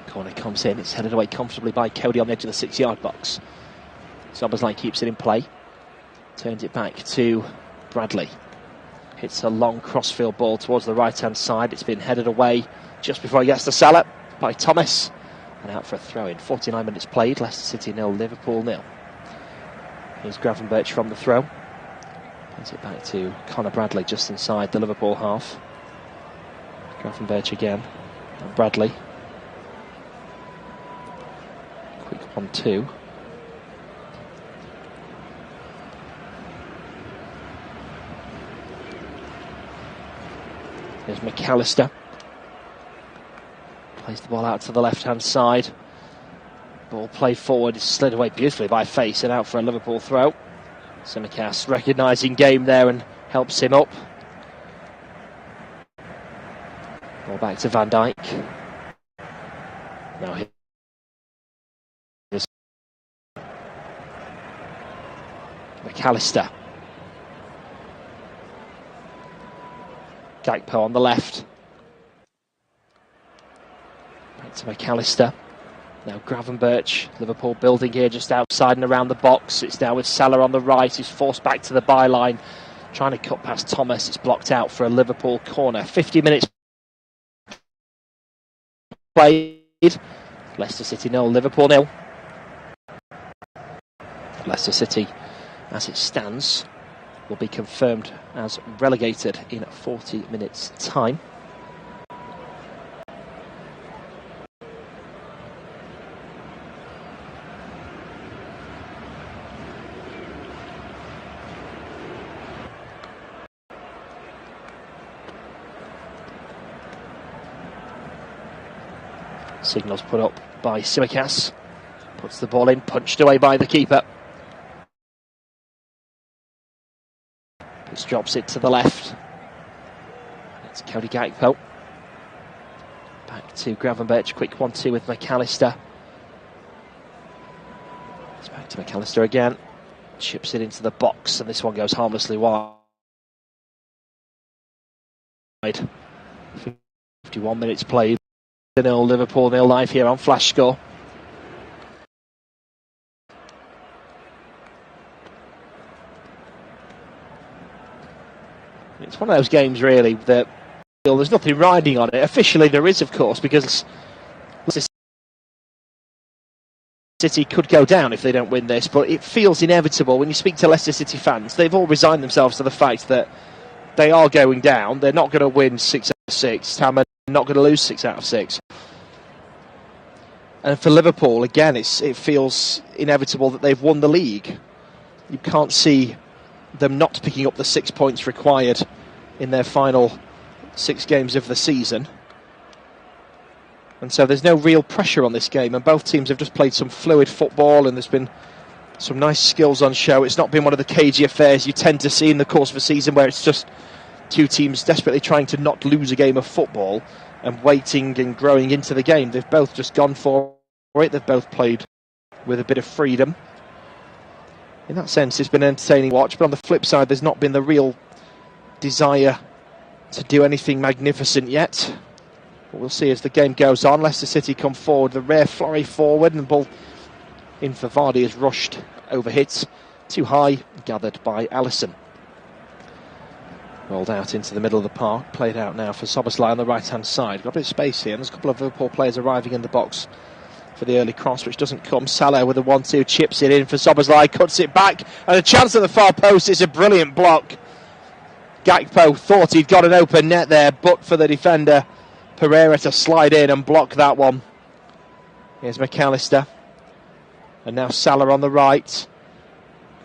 Corner comes in, it's headed away comfortably by Cody on the edge of the 6-yard box. Szoboszlai keeps it in play. Turns it back to Bradley. Hits a long crossfield ball towards the right-hand side. It's been headed away just before he gets to Salah by Thomas. And out for a throw-in. 49 minutes played. Leicester City 0, Liverpool 0. Here's Gravenberch from the throw. Plays it back to Conor Bradley just inside the Liverpool half. Gravenberch again. And Bradley. Quick 1-2. Here's McAllister. Plays the ball out to the left-hand side. Ball played forward, slid away beautifully by Face and out for a Liverpool throw. Tsimikas recognising game there and helps him up. Ball back to Van Dijk. Now here's McAllister. Gakpo on the left. Back to McAllister. Now Gravenberch. Liverpool building here just outside and around the box. It's now with Salah on the right. He's forced back to the byline. Trying to cut past Thomas. It's blocked out for a Liverpool corner. 50 minutes played. Leicester City 0, Liverpool 0. Leicester City, as it stands, will be confirmed as relegated in 40 minutes' time. Signals put up by Tsimikas. Puts the ball in, punched away by the keeper. Just drops it to the left. It's Cody Gakpo. Back to Gravenberch. Quick 1-2 with McAllister. It's back to McAllister again. Chips it into the box, and this one goes harmlessly wide. 51 minutes played. 0 Liverpool 0 live here on Flash Score. It's one of those games really that there's nothing riding on it. Officially there is, of course, because City could go down if they don't win this, but it feels inevitable when you speak to Leicester City fans. They've all resigned themselves to the fact that they are going down. They're not going to win 6 out of 6. They're not going to lose 6 out of 6. And for Liverpool, again, it feels inevitable that they've won the league. You can't see them not picking up the 6 points required in their final 6 games of the season. And so there's no real pressure on this game, and both teams have just played some fluid football, and there's been some nice skills on show. It's not been one of the cagey affairs you tend to see in the course of a season where it's just two teams desperately trying to not lose a game of football and waiting and growing into the game. They've both just gone for it. They've both played with a bit of freedom. In that sense, it's been an entertaining watch, but on the flip side, there's not been the real desire to do anything magnificent yet. But we'll see as the game goes on. Leicester City come forward, the rare flurry forward, and the ball in for Vardy is rushed, overhit, too high, gathered by Alisson. Rolled out into the middle of the park, played out now for Szoboszlai on the right-hand side. Got a bit of space here, and there's a couple of Liverpool players arriving in the box for the early cross, which doesn't come. Salah with a 1-2, chips it in for Szoboszlai, cuts it back, and a chance at the far post. It's a brilliant block. Gakpo thought he'd got an open net there, but for the defender Pereira to slide in and block that one. Here's McAllister, and now Salah on the right.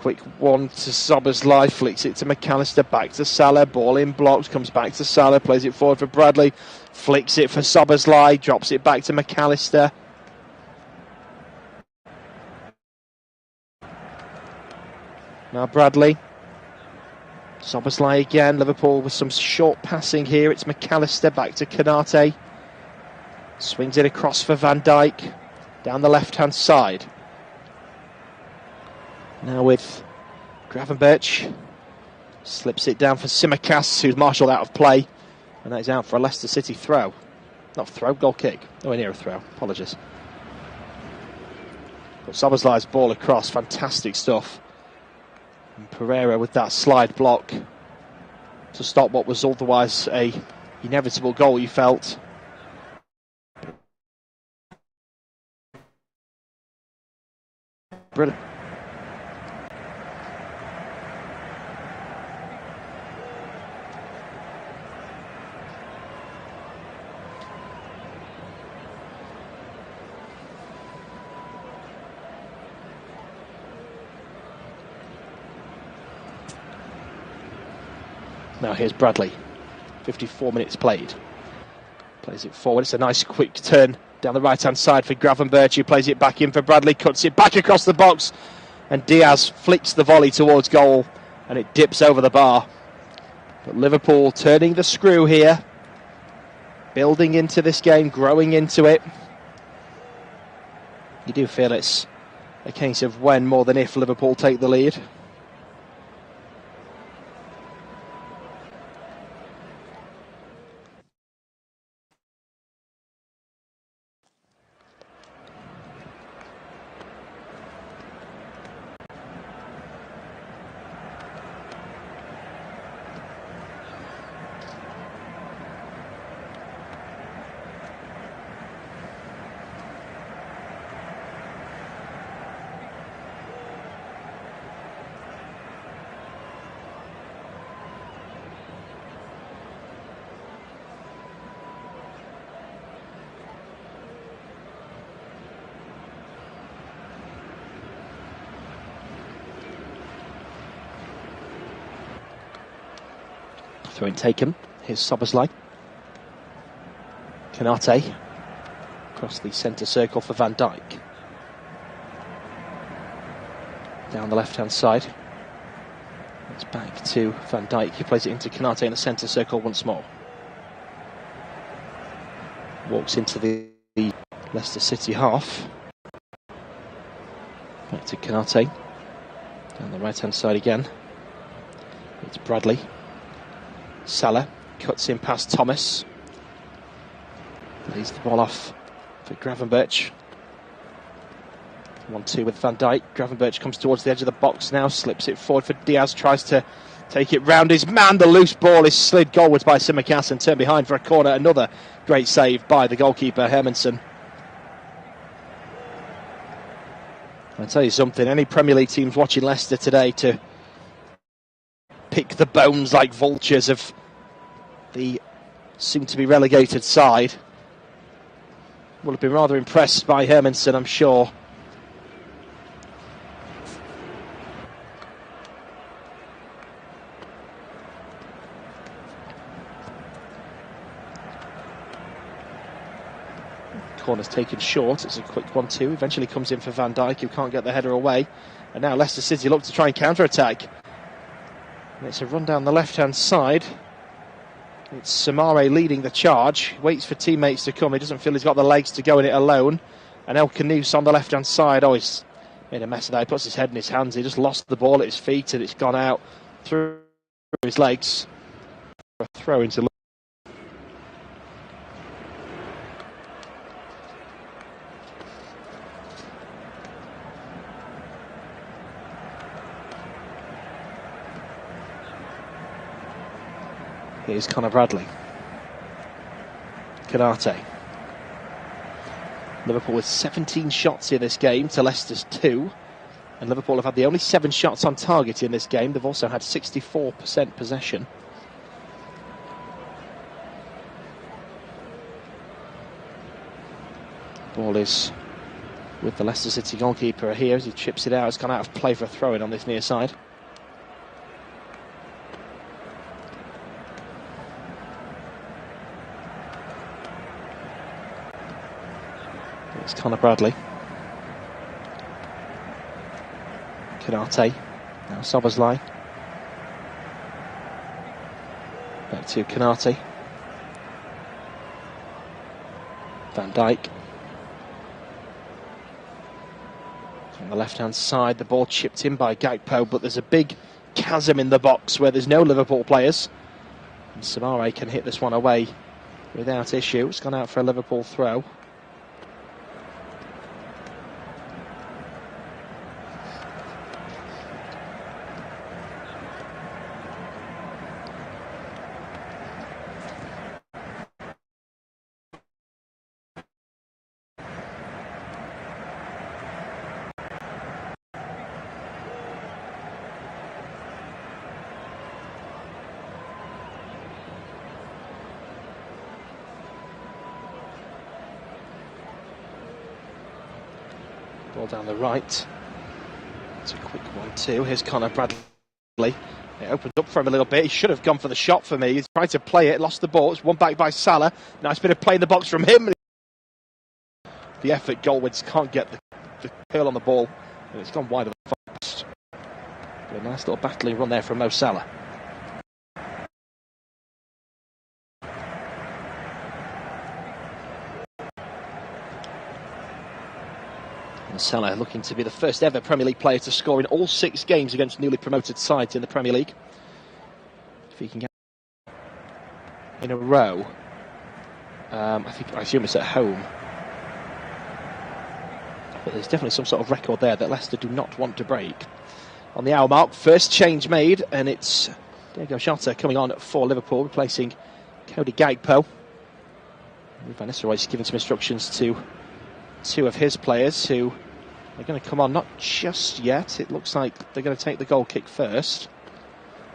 Quick one to Szoboszlai, flicks it to McAllister, back to Salah, ball in blocked, comes back to Salah, plays it forward for Bradley, flicks it for Szoboszlai, drops it back to McAllister. Now Bradley, Szoboszlai again. Liverpool with some short passing here. It's McAllister back to Konate. Swings it across for Van Dijk down the left-hand side. Now with Gravenberch. Slips it down for Tsimikas, who's marshalled out of play. And that is out for a Leicester City throw. Not throw, goal kick. Nowhere near a throw. Apologies. But Szoboszlai's ball across. Fantastic stuff. And Pereira with that slide block to stop what was otherwise a inevitable goal, you felt. Brilliant. Now here's Bradley, 54 minutes played. Plays it forward, it's a nice quick turn down the right-hand side for Gravenberch, who plays it back in for Bradley, cuts it back across the box, and Diaz flicks the volley towards goal, and it dips over the bar. But Liverpool turning the screw here. building into this game, growing into it. You do feel it's a case of when more than if Liverpool take the lead. Throw in taken. Here's Szoboszlai. Konate across the centre circle for Van Dijk. Down the left-hand side. It's back to Van Dijk. He plays it into Konate in the centre circle once more. Walks into the Leicester City half. Back to Konate. Down the right-hand side again. It's Bradley. Salah cuts in past Thomas. Lays the ball off for Gravenberch. 1-2 with Van Dijk. Gravenberch comes towards the edge of the box now, slips it forward for Diaz, tries to take it round his man. The loose ball is slid goalwards by Tsimikas and turned behind for a corner. Another great save by the goalkeeper, Hermansen. I'll tell you something, any Premier League teams watching Leicester today to pick the bones like vultures of the soon-to-be relegated side will have been rather impressed by Hermansen, I'm sure. Corner's taken short. It's a quick 1-2. Eventually comes in for Van Dijk, who can't get the header away. And now Leicester City look to try and counter-attack. And it's a run down the left-hand side. It's Samare leading the charge. Waits for teammates to come. He doesn't feel he's got the legs to go in it alone. And El Khanous on the left-hand side. Oh, he's made a mess of that. He puts his head in his hands. He just lost the ball at his feet and it's gone out through his legs. A throw into. Here's Conor Bradley. Konate. Liverpool with 17 shots in this game to Leicester's 2. And Liverpool have had the only 7 shots on target in this game. They've also had 64% possession. Ball is with the Leicester City goalkeeper here as he chips it out. It's gone out of play for a throw-in on this near side. It's Conor Bradley. Konate. Now Szoboszlai. Back to Konate. Van Dijk. On the left-hand side, the ball chipped in by Gakpo, but there's a big chasm in the box where there's no Liverpool players. And Samare can hit this one away without issue. It's gone out for a Liverpool throw. Ball down the right. It's a quick 1-2. Here's Conor Bradley. It opened up for him a little bit. He should have gone for the shot for me. He's tried to play it, lost the ball. It's won back by Salah. Nice bit of play in the box from him. The effort, goalwards can't get the curl on the ball. And it's gone wide of the post. But a nice little battling run there from Mo Salah. Salah looking to be the first ever Premier League player to score in all 6 games against newly promoted sides in the Premier League. If he can get in a row, I assume it's at home. But there's definitely some sort of record there that Leicester do not want to break. On the hour mark, first change made, and it's Diogo Jota coming on for Liverpool, replacing Cody Gakpo. Van Nistelrooy's given some instructions to 2 of his players who are going to come on, not just yet. It looks like they're going to take the goal kick first,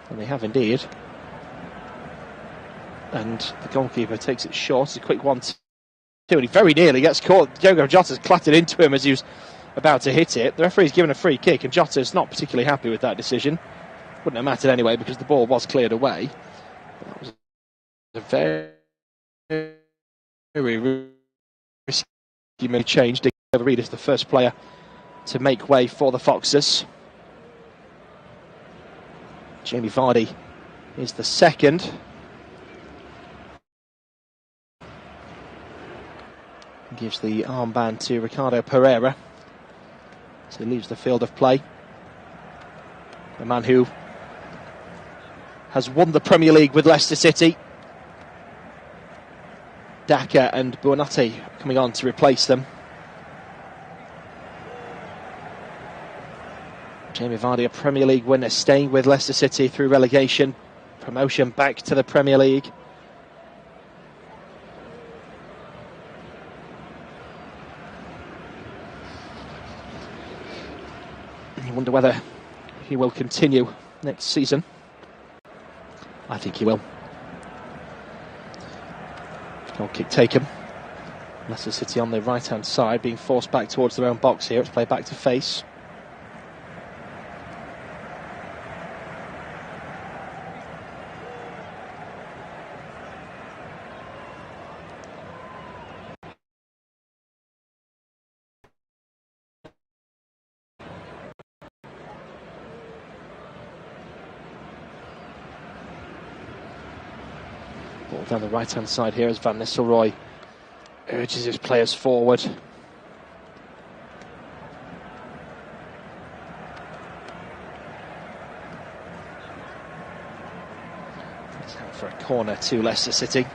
and they have indeed. And the goalkeeper takes it short. It's a quick 1-2, and he very nearly gets caught. Diogo Jota's clattered into him as he was about to hit it. The referee's given a free kick, and Jota's not particularly happy with that decision. Wouldn't have mattered anyway because the ball was cleared away. But that was a very risky change. Diogo Reid is the first player to make way for the Foxes. Jamie Vardy is the second. Gives the armband to Ricardo Pereira. So he leaves the field of play. A man who has won the Premier League with Leicester City. Daka and Buonanotte coming on to replace them. Jamie Vardy, a Premier League winner, staying with Leicester City through relegation. Promotion back to the Premier League. You wonder whether he will continue next season. I think he will. Goal kick taken. Leicester City on the right hand side, being forced back towards their own box here. It's played back to face. Ball down the right-hand side here as Van Nistelrooy urges his players forward. It's out for a corner to Leicester City.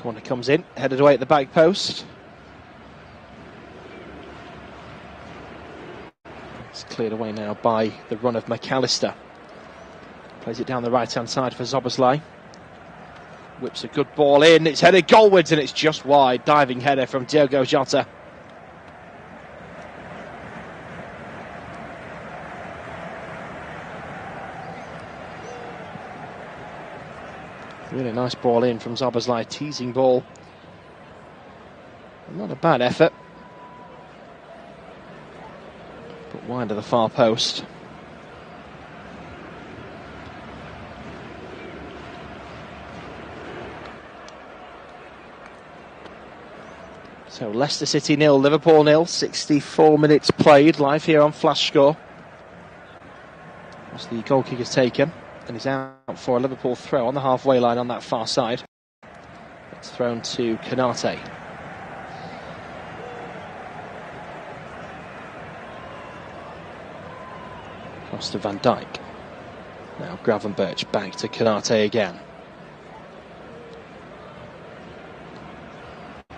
Corner comes in, headed away at the back post. It's cleared away now by the run of McAllister. Plays it down the right-hand side for Szoboszlai. Whips a good ball in, it's headed goalwards and it's just wide. Diving header from Diogo Jota. Really nice ball in from Szoboszlai, teasing ball. Not a bad effort. But wide of the far post. So Leicester City 0, Liverpool 0, 64 minutes played, live here on Flash Score. As the goal kick is taken. And he's out for a Liverpool throw on the halfway line on that far side. It's thrown to Konate. Cross to Van Dijk. Now Gravenberch back to Konate again.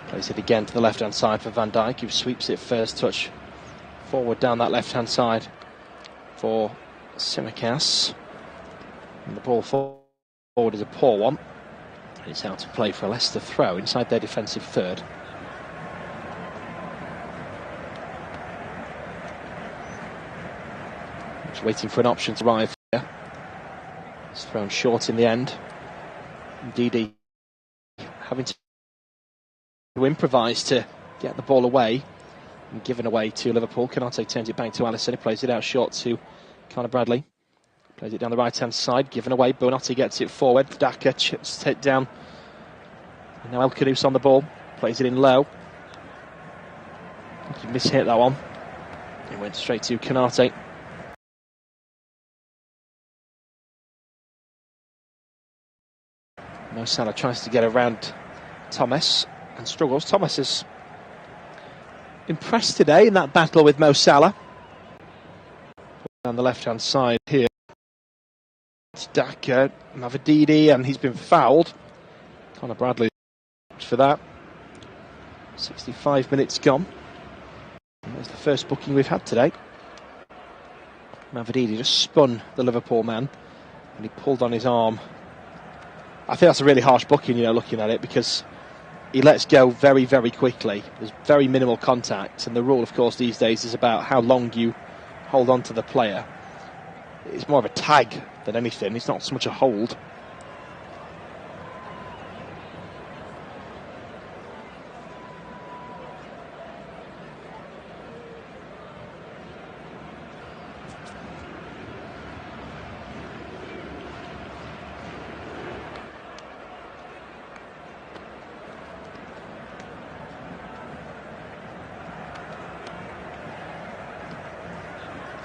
Plays it again to the left-hand side for Van Dijk, who sweeps it first touch forward down that left-hand side for Tsimikas. And the ball forward is a poor one. It's out to play for a Leicester throw inside their defensive third. Just waiting for an option to arrive here. It's thrown short in the end. Ndidi having to improvise to get the ball away and given away to Liverpool. Konate turns it back to Alisson. He plays it out short to Conor Bradley. Plays it down the right-hand side, given away. Buonanotte gets it forward. Daka chips it down. And now El Khanous on the ball. Plays it in low. He mishit that one. It went straight to Konate. Mo Salah tries to get around Thomas and struggles. Thomas is impressed today in that battle with Mo Salah. On the left-hand side here, it's Daka, Mavididi, and he's been fouled. Conor Bradley for that. 65 minutes gone. And that's the first booking we've had today. Mavididi just spun the Liverpool man and he pulled on his arm. I think that's a really harsh booking, looking at it, because he lets go very, very quickly. There's very minimal contact, and the rule, of course, these days is about how long you hold on to the player. It's more of a tag than anything. It's not so much a hold.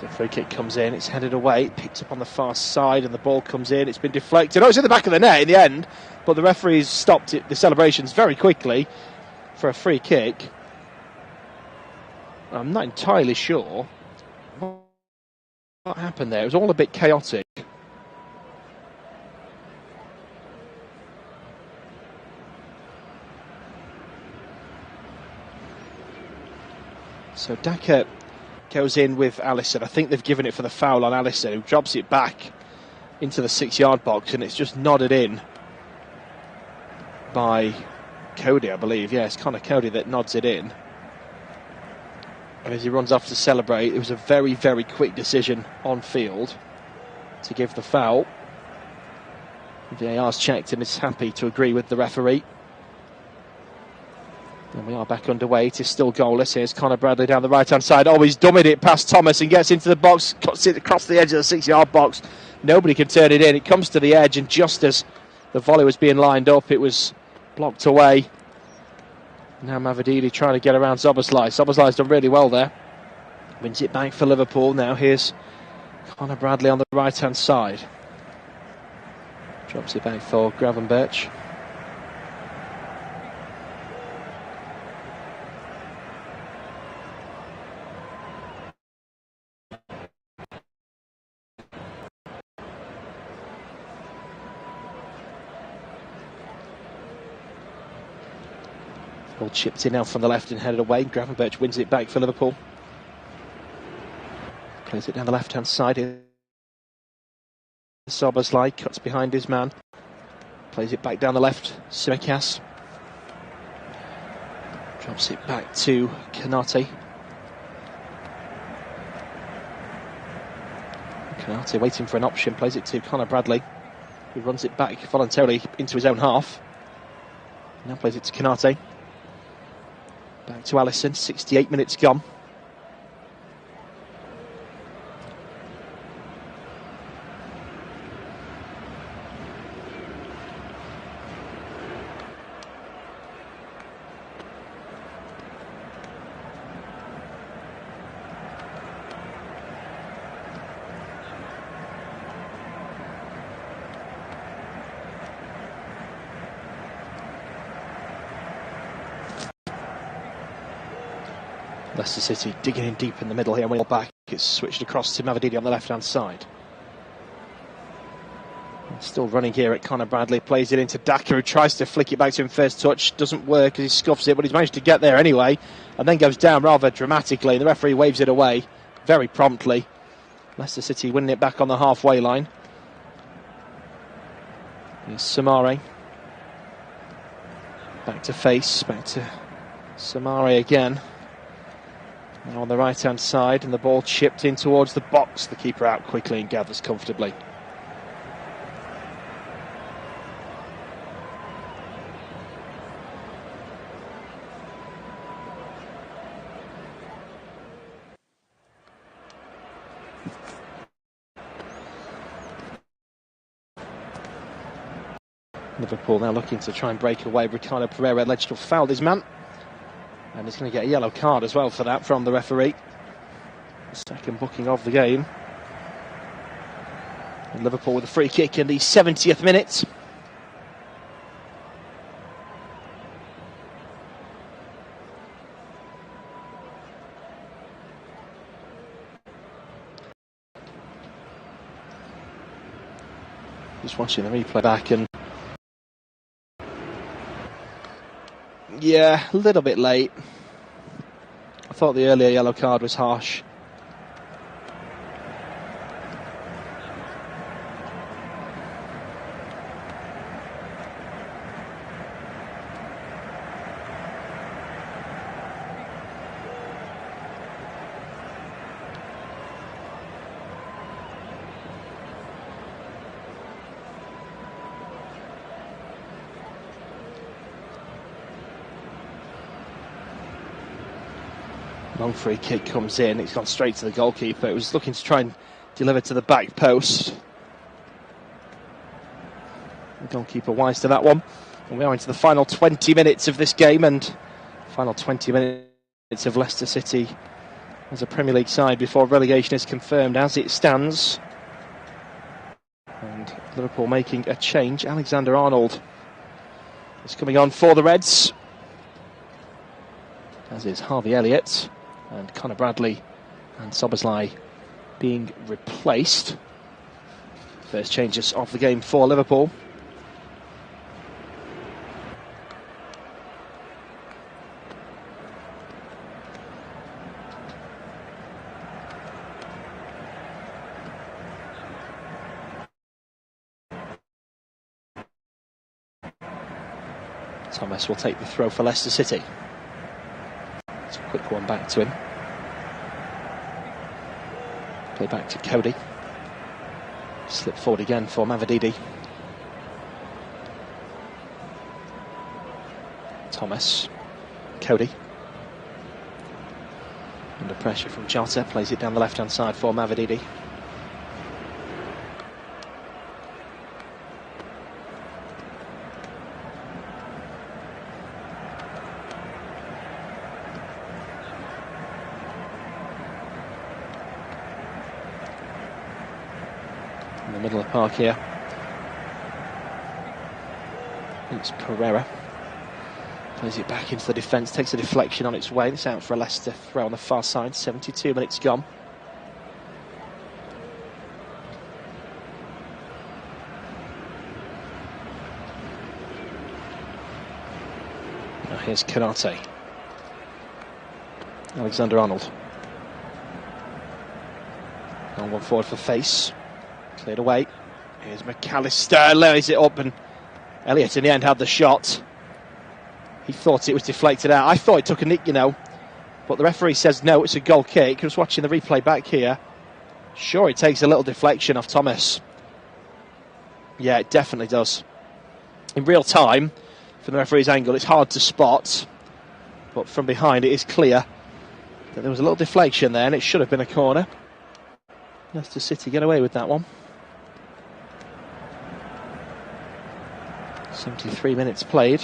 The free kick comes in, it's headed away, picked up on the far side, and the ball comes in, it's been deflected. Oh, it's in the back of the net in the end, but the referees stopped the celebrations very quickly for a free kick. I'm not entirely sure what happened there. It was all a bit chaotic. So Daka goes in with Alisson. I think they've given it for the foul on Alisson, who drops it back into the 6-yard box, and it's just nodded in by Cody, I believe. Yeah, it's Conor Cody that nods it in. And as he runs off to celebrate, it was a very, very quick decision on field to give the foul. VAR's checked and is happy to agree with the referee. And we are back underway. It is still goalless. Here's Conor Bradley down the right-hand side. Oh, he's dummied it past Thomas and gets into the box, cuts it across the edge of the 6-yard box. Nobody can turn it in. It comes to the edge, and just as the volley was being lined up, it was blocked away. Now Mavididi trying to get around Szoboszlai. Szoboszlai's done really well there. Wins it back for Liverpool. Now here's Conor Bradley on the right-hand side. Drops it back for Gravenberch. Ball chipped in now from the left and headed away. Gravenberch wins it back for Liverpool. Plays it down the left-hand side. Szoboszlai cuts behind his man. Plays it back down the left. Tsimikas drops it back to Konate. Konate waiting for an option. Plays it to Conor Bradley, who runs it back voluntarily into his own half. Now plays it to Konate. Back to Alisson, 68 minutes gone. Leicester City digging in deep in the middle here, and when back, it's switched across to Mavididi on the left-hand side. Still running here at Conor Bradley, plays it into Daka, who tries to flick it back to him first touch, doesn't work as he scuffs it, but he's managed to get there anyway, and then goes down rather dramatically, and the referee waves it away very promptly. Leicester City winning it back on the halfway line. Here's Samare. Back to face, back to Samare again. Now on the right-hand side, and the ball chipped in towards the box. The keeper out quickly and gathers comfortably. Liverpool now looking to try and break away. Ricardo Pereira alleged to have fouled his man. And he's going to get a yellow card as well for that from the referee. Second booking of the game. And Liverpool with a free kick in the 70th minute. Just watching the replay back, and yeah, a little bit late. I thought the earlier yellow card was harsh. Long free kick comes in, it's gone straight to the goalkeeper. It was looking to try and deliver to the back post. The goalkeeper wise to that one. And we are into the final 20 minutes of this game, and final 20 minutes of Leicester City as a Premier League side before relegation is confirmed as it stands. And Liverpool making a change. Alexander-Arnold is coming on for the Reds, as is Harvey Elliott, and Conor Bradley and Szoboszlai being replaced. First changes of the game for Liverpool. Thomas will take the throw for Leicester City. It's a quick one back to him. Play back to Cody. Slip forward again for Mavididi. Thomas. Cody. Under pressure from Jota. Plays it down the left-hand side for Mavididi. In the middle of the park here. It's Pereira. Plays it back into the defence, takes a deflection on its way. This out for a Leicester throw on the far side. 72 minutes gone. Now here's Konate. Alexander-Arnold. Long one forward for Face. Cleared away. Here's McAllister, lays it up, and Elliott in the end had the shot. He thought it was deflected out. I thought it took a nick, you know, but the referee says no, it's a goal kick. I was watching the replay back here. Sure, it takes a little deflection off Thomas. Yeah, it definitely does. In real time, from the referee's angle, it's hard to spot, but from behind it is clear that there was a little deflection there, and it should have been a corner. Leicester City get away with that one. 73 minutes played.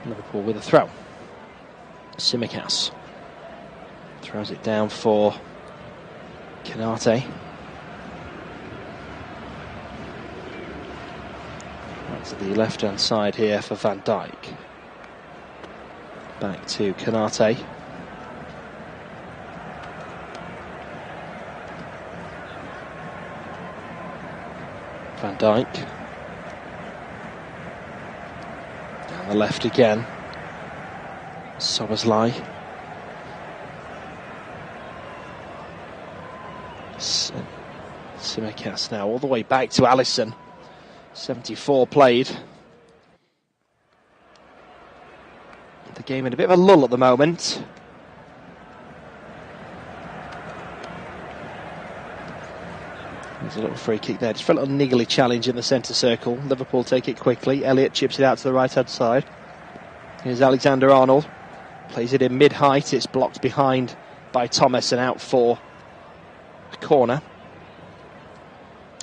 Liverpool with a throw. Tsimikas throws it down for Konate. To the left-hand side here for Van Dijk. Back to Konate. Van Dijk. Down the left again. Szoboszlai. Tsimikas now all the way back to Alisson. 74 played. The game in a bit of a lull at the moment. There's a little free kick there. Just for a little niggly challenge in the centre circle. Liverpool take it quickly. Elliott chips it out to the right hand side. Here's Alexander-Arnold. Plays it in mid-height, it's blocked behind by Thomas and out for a corner.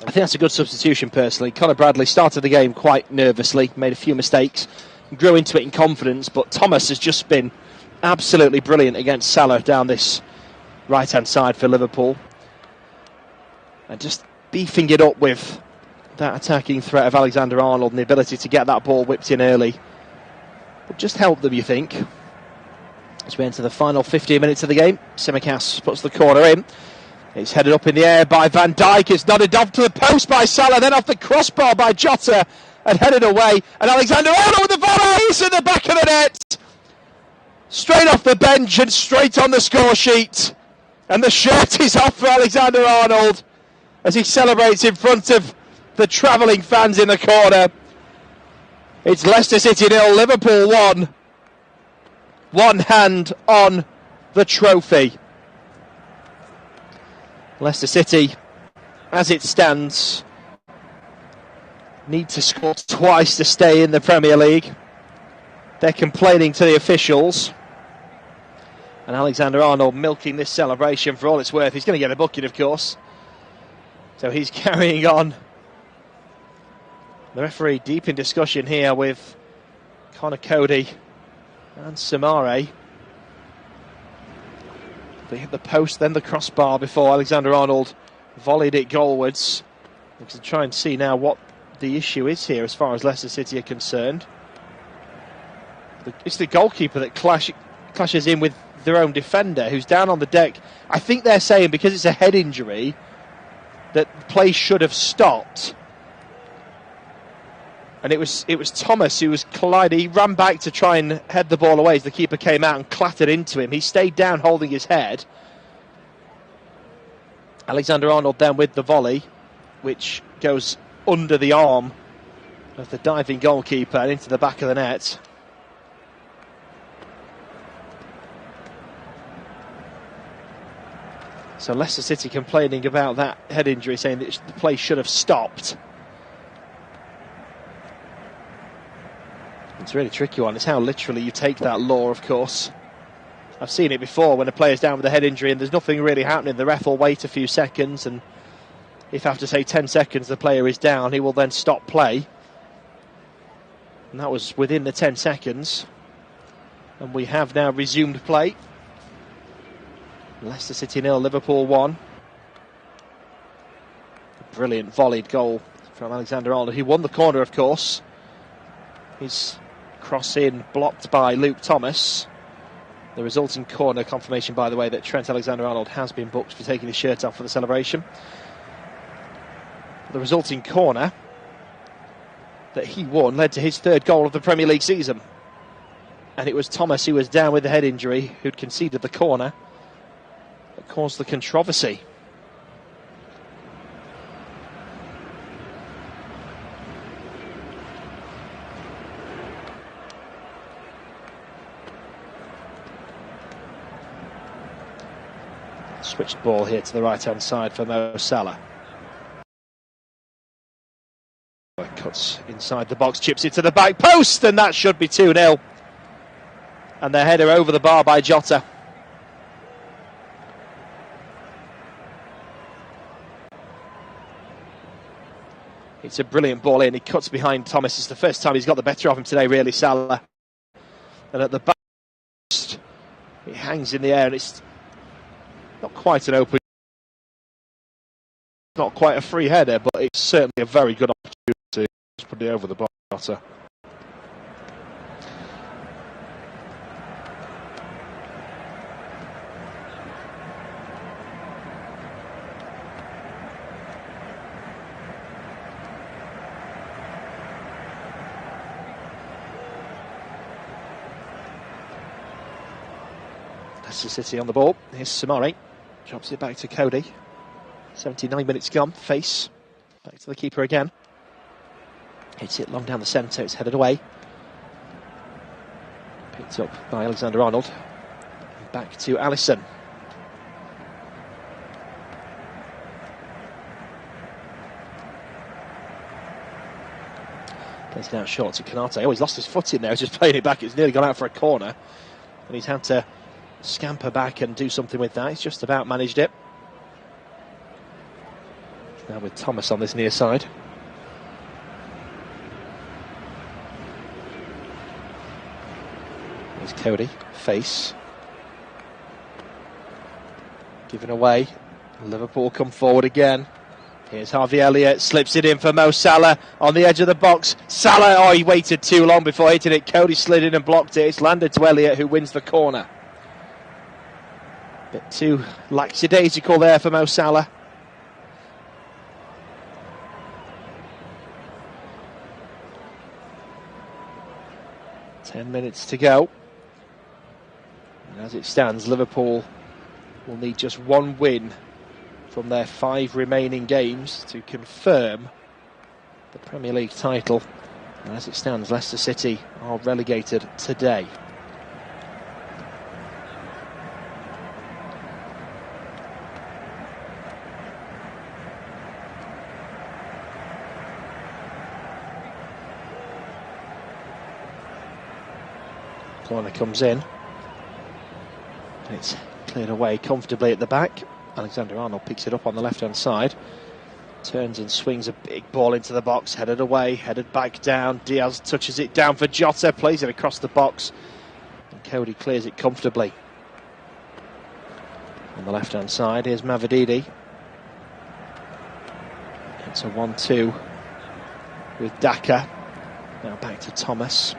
I think that's a good substitution personally. Conor Bradley started the game quite nervously, made a few mistakes, grew into it in confidence, but Thomas has just been absolutely brilliant against Salah down this right-hand side for Liverpool. And just beefing it up with that attacking threat of Alexander-Arnold and the ability to get that ball whipped in early. But just help them, you think. As we enter the final 15 minutes of the game, Tsimikas puts the corner in. It's headed up in the air by Van Dijk. It's nodded off to the post by Salah, then off the crossbar by Jota and headed away. And Alexander-Arnold with the volley, he's in the back of the net. Straight off the bench and straight on the score sheet. And the shirt is off for Alexander-Arnold as he celebrates in front of the travelling fans in the corner. It's Leicester City 0, Liverpool 1. One hand on the trophy. Leicester City, as it stands, need to score twice to stay in the Premier League. They're complaining to the officials. And Alexander-Arnold milking this celebration for all it's worth. He's going to get a booking, of course. So he's carrying on. The referee deep in discussion here with Conor Cody and Samare. They hit the post, then the crossbar before Alexander-Arnold volleyed it goalwards. We can try and see now what the issue is here as far as Leicester City are concerned. It's the goalkeeper that clashes in with their own defender who's down on the deck. I think they're saying because it's a head injury that play should have stopped. And it was Thomas who was colliding. He ran back to try and head the ball away as the keeper came out and clattered into him. He stayed down holding his head. Alexander-Arnold then with the volley, which goes under the arm of the diving goalkeeper and into the back of the net. So Leicester City complaining about that head injury, saying that the play should have stopped. It's a really tricky one. It's how literally you take that law, of course. I've seen it before when a player's down with a head injury and there's nothing really happening. The ref will wait a few seconds, and if after, say, 10 seconds the player is down, he will then stop play. And that was within the 10 seconds. And we have now resumed play. Leicester City 0, Liverpool 1. A brilliant volleyed goal from Alexander-Arnold, who won the corner, of course. His cross in blocked by Luke Thomas. The resulting corner, confirmation by the way that Trent Alexander-Arnold has been booked for taking his shirt off for the celebration. The resulting corner that he won led to his third goal of the Premier League season. And it was Thomas who was down with the head injury who'd conceded the corner that caused the controversy. Switched ball here to the right-hand side for Mo Salah. Cuts inside the box, chips it to the back post, and that should be 2-0. And the header over the bar by Jota. It's a brilliant ball in. He cuts behind Thomas. It's the first time he's got the better of him today, really, Salah. And at the back, it hangs in the air, and it's not quite an open, not quite a free header, but it's certainly a very good opportunity to put it over the bar. Leicester City on the ball. Here's Samari. Drops it back to Cody. 79 minutes gone. Face. Back to the keeper again. Hits it long down the centre. It's headed away. Picked up by Alexander-Arnold. Back to Alisson. Plays it out short to Canate. Oh, he's lost his foot in there. He's just playing it back. It's nearly gone out for a corner. and he's had to scamper back and do something with that. He's just about managed it. Now with Thomas on this near side. Here's Cody, face. Given away. Liverpool come forward again. Here's Harvey Elliott, slips it in for Mo Salah on the edge of the box. Salah, oh, he waited too long before hitting it. Cody slid in and blocked it. It's landed to Elliott, who wins the corner. Bit too lackadaisical there for Mo Salah. Minutes to go. And as it stands, Liverpool will need just one win from their 5 remaining games to confirm the Premier League title. And as it stands, Leicester City are relegated today. Corner comes in. It's cleared away comfortably at the back. Alexander-Arnold picks it up on the left-hand side. Turns and swings a big ball into the box. Headed away, headed back down. Diaz touches it down for Jota. Plays it across the box. And Cody clears it comfortably. On the left-hand side, here's Mavididi. It's a 1-2 with Daka. Now back to Thomas.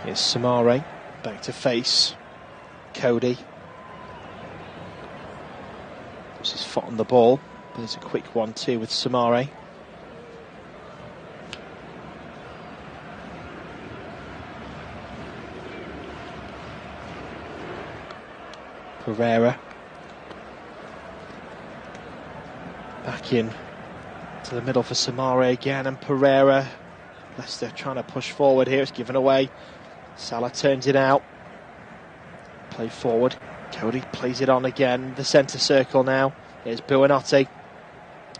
Here's Samare, back to face. Cody. Puts his foot on the ball, but it's a quick 1-2 with Samare. Pereira. Back in to the middle for Samare again, and Pereira. Leicester trying to push forward here, it's given away. Salah turns it out. Play forward. Cody plays it on again. The centre circle now. Here's Buonanotte.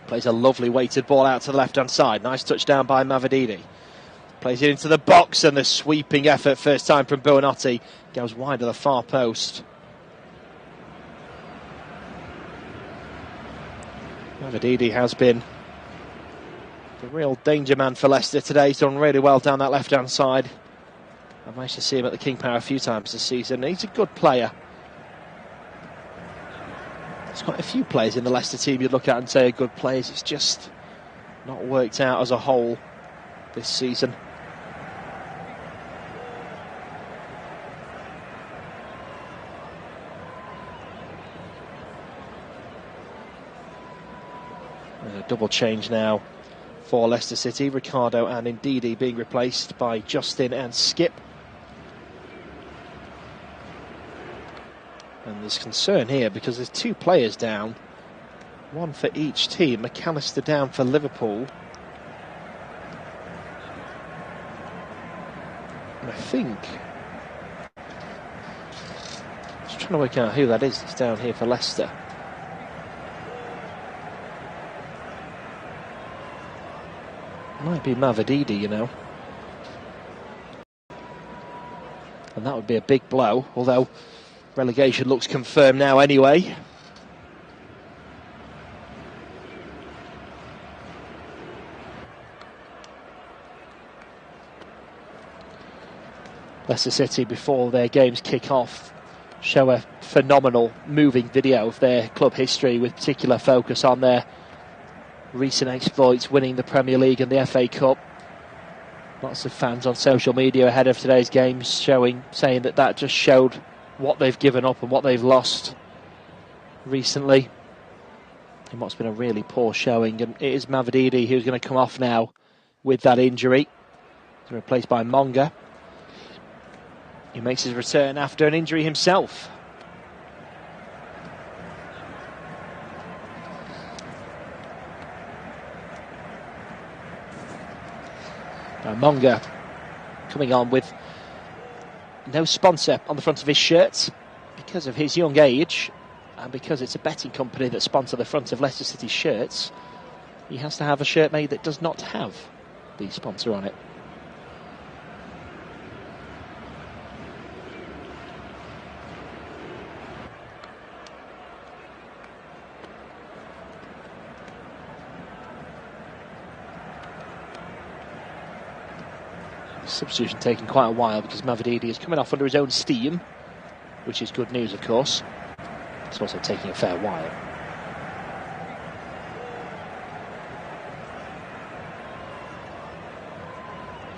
Plays a lovely weighted ball out to the left-hand side. Nice touchdown by Mavididi. Plays it into the box, and the sweeping effort first time from Buonanotte goes wide of the far post. Mavididi has been the real danger man for Leicester today. He's done really well down that left-hand side. I've managed to see him at the King Power a few times this season. He's a good player. There's quite a few players in the Leicester team you'd look at and say are good players. It's just not worked out as a whole this season. And a double change now for Leicester City. Ricardo and Ndidi being replaced by Justin and Skip. And there's concern here because there's 2 players down, one for each team. McAllister down for Liverpool. And I think, just trying to work out who that is that's down here for Leicester. Might be Mavididi, you know. And that would be a big blow, although relegation looks confirmed now anyway. Leicester City, before their games kick off, show a phenomenal moving video of their club history with particular focus on their recent exploits, winning the Premier League and the FA Cup. Lots of fans on social media ahead of today's games saying that just showed what they've given up and what they've lost recently in what's been a really poor showing. And it is Mavididi who's going to come off now with that injury. He's replaced by Monga. He makes his return after an injury himself. Now Monga coming on with no sponsor on the front of his shirt because of his young age, and because it's a betting company that sponsor the front of Leicester City's shirts. He has to have a shirt made that does not have the sponsor on it. Substitution taking quite a while because Mavididi is coming off under his own steam, which is good news, of course. It's also taking a fair while.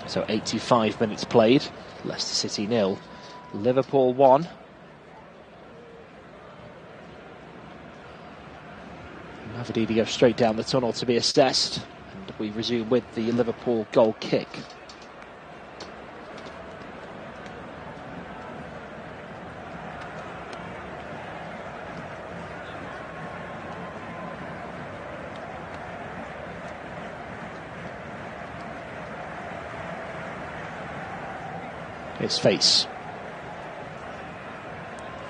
So 85 minutes played, Leicester City 0, Liverpool 1. Mavididi goes straight down the tunnel to be assessed, and we resume with the Liverpool goal kick. His face.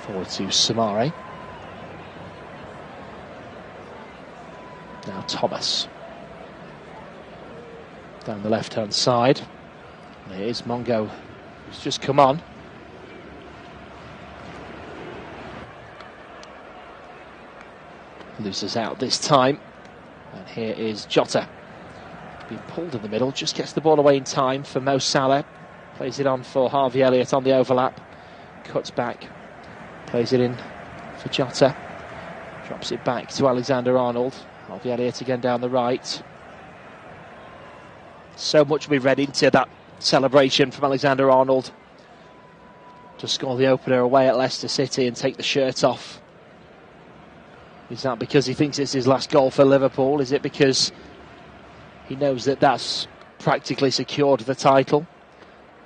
Forward to Samare. Now Thomas. Down the left-hand side. And here's Mongo, who's just come on. Loses out this time. And here is Jota. Being pulled in the middle, just gets the ball away in time for Mo Salah. Plays it on for Harvey Elliott on the overlap. Cuts back. Plays it in for Jota. Drops it back to Alexander-Arnold. Harvey Elliott again down the right. So much we read into that celebration from Alexander-Arnold to score the opener away at Leicester City and take the shirt off. Is that because he thinks it's his last goal for Liverpool? Is it because he knows that that's practically secured the title?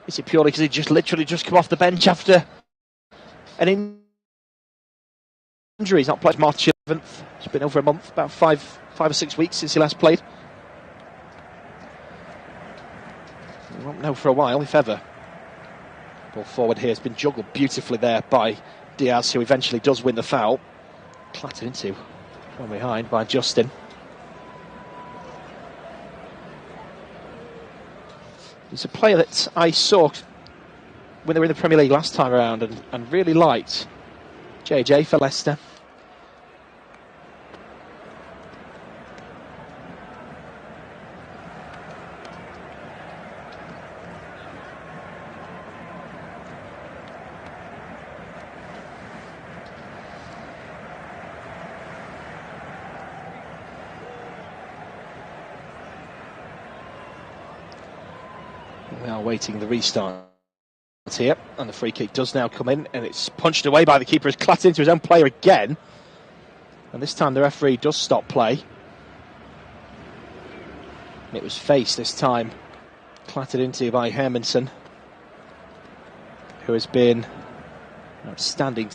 Is it purely because he literally just come off the bench after an injury? He's not played March 11th. It's been over a month, about five or 6 weeks since he last played. We won't know for a while, if ever. Ball forward here has been juggled beautifully there by Diaz, who eventually does win the foul. Clattered into from behind by Justin. He's a player that I saw when they were in the Premier League last time around and really liked. JJ for Leicester. We are waiting the restart here, and the free kick does now come in, and it's punched away by the keeper. It's clattered into his own player again, and this time the referee does stop play. It was face this time, clattered into by Hermansen, who has been outstanding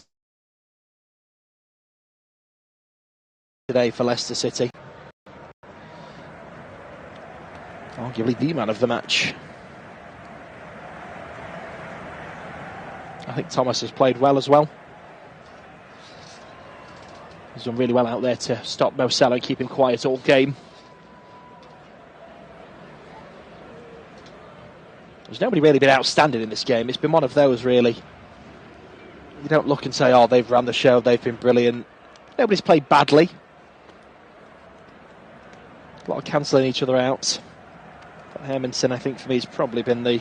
today for Leicester City. Arguably the man of the match. I think Thomas has played well as well. He's done really well out there to stop Mo Salah and keep him quiet all game. There's nobody really been outstanding in this game. It's been one of those, really. You don't look and say, oh, they've run the show, they've been brilliant. Nobody's played badly. A lot of cancelling each other out. But Hermansen, I think, for me, has probably been the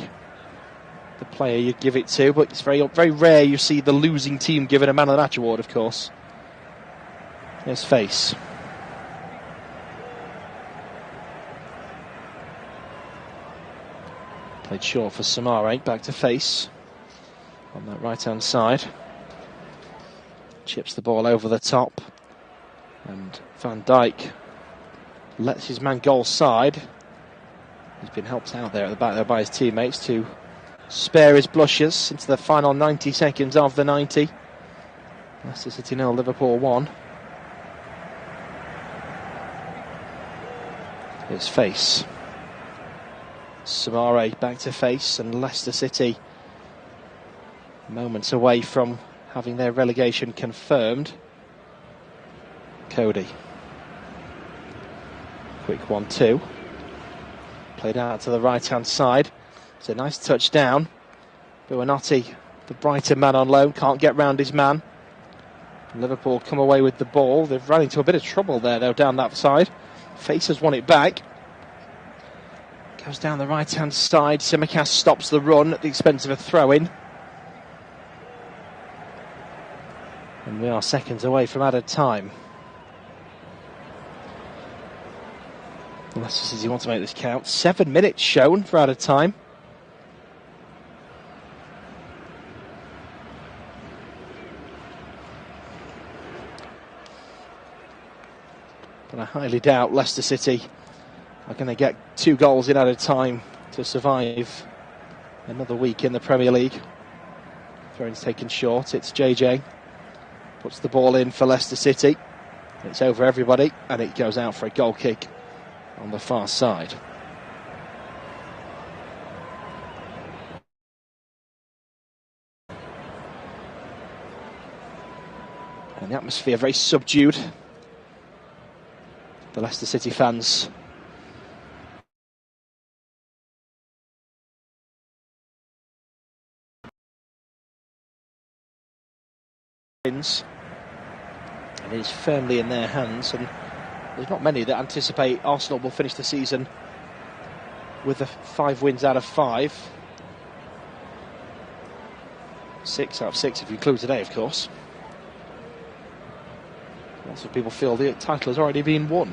player you'd give it to, but it's very rare you see the losing team given a man of the match award, of course. There's face. Played short for Samare, back to face on that right hand side. Chips the ball over the top, and Van Dijk lets his man goal side. He's been helped out there at the back there by his teammates to spare his blushes into the final 90 seconds of the 90. Leicester City 0, Liverpool 1. It's face. Samare back to face, and Leicester City moments away from having their relegation confirmed. Cody. Quick 1-2. Played out to the right-hand side. It's a nice touch down. Buonanotte, the brighter man on loan, can't get round his man. Liverpool come away with the ball. They've run into a bit of trouble there, though, down that side. Face has won it back. Goes down the right-hand side. Tsimikas stops the run at the expense of a throw-in. And we are seconds away from added time. Leicester City want to make this count. 7 minutes shown for added time. But I highly doubt Leicester City are going to get 2 goals in added time to survive another week in the Premier League. Throw-in's taken short. It's JJ. Puts the ball in for Leicester City. It's over everybody, and it goes out for a goal kick on the far side. And the atmosphere very subdued. The Leicester City fans wins, and it is firmly in their hands, and there's not many that anticipate Arsenal will finish the season with the 5 wins out of 5. 6 out of 6 if you include today, of course. Lots of people feel the title has already been won.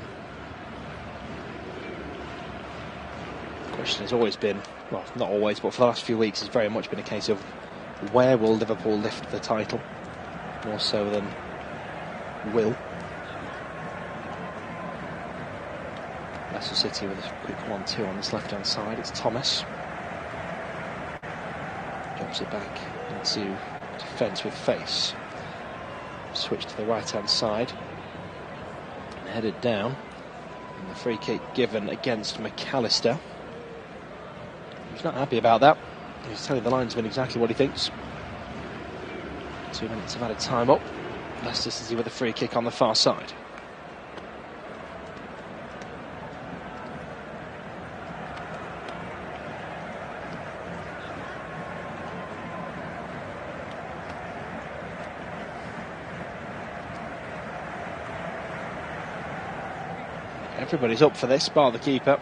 The question has always been, well, not always, but for the last few weeks, it's very much been a case of where will Liverpool lift the title, more so than will. Leicester City with a quick 1-2 on this left-hand side. It's Thomas. Drops it back into defence with Face. Switch to the right-hand side. And headed down. And the free kick given against McAllister. He's not happy about that. He's telling the linesman exactly what he thinks. 2 minutes of added time up. Leicester City with a free kick on the far side. Everybody's up for this, bar the keeper.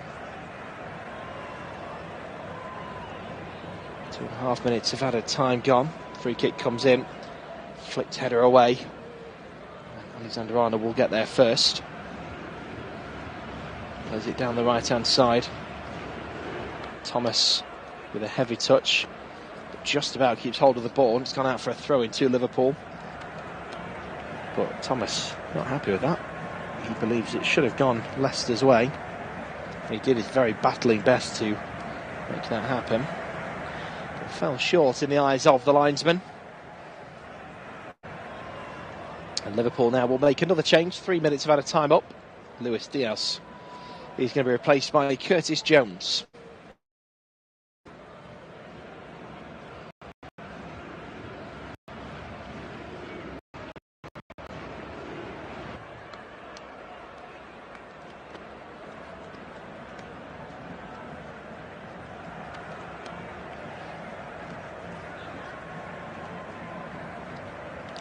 2.5 minutes of added time gone. Free kick comes in. Flicked header away. And Alexander Arnold will get there first. Plays it down the right-hand side. Thomas with a heavy touch. But just about keeps hold of the ball. And it's gone out for a throw-in to Liverpool. But Thomas not happy with that. He believes it should have gone Leicester's way. He did his very battling best to make that happen. But fell short in the eyes of the linesman. And Liverpool now will make another change. 3 minutes of added time up. Luis Diaz. He's going to be replaced by Curtis Jones.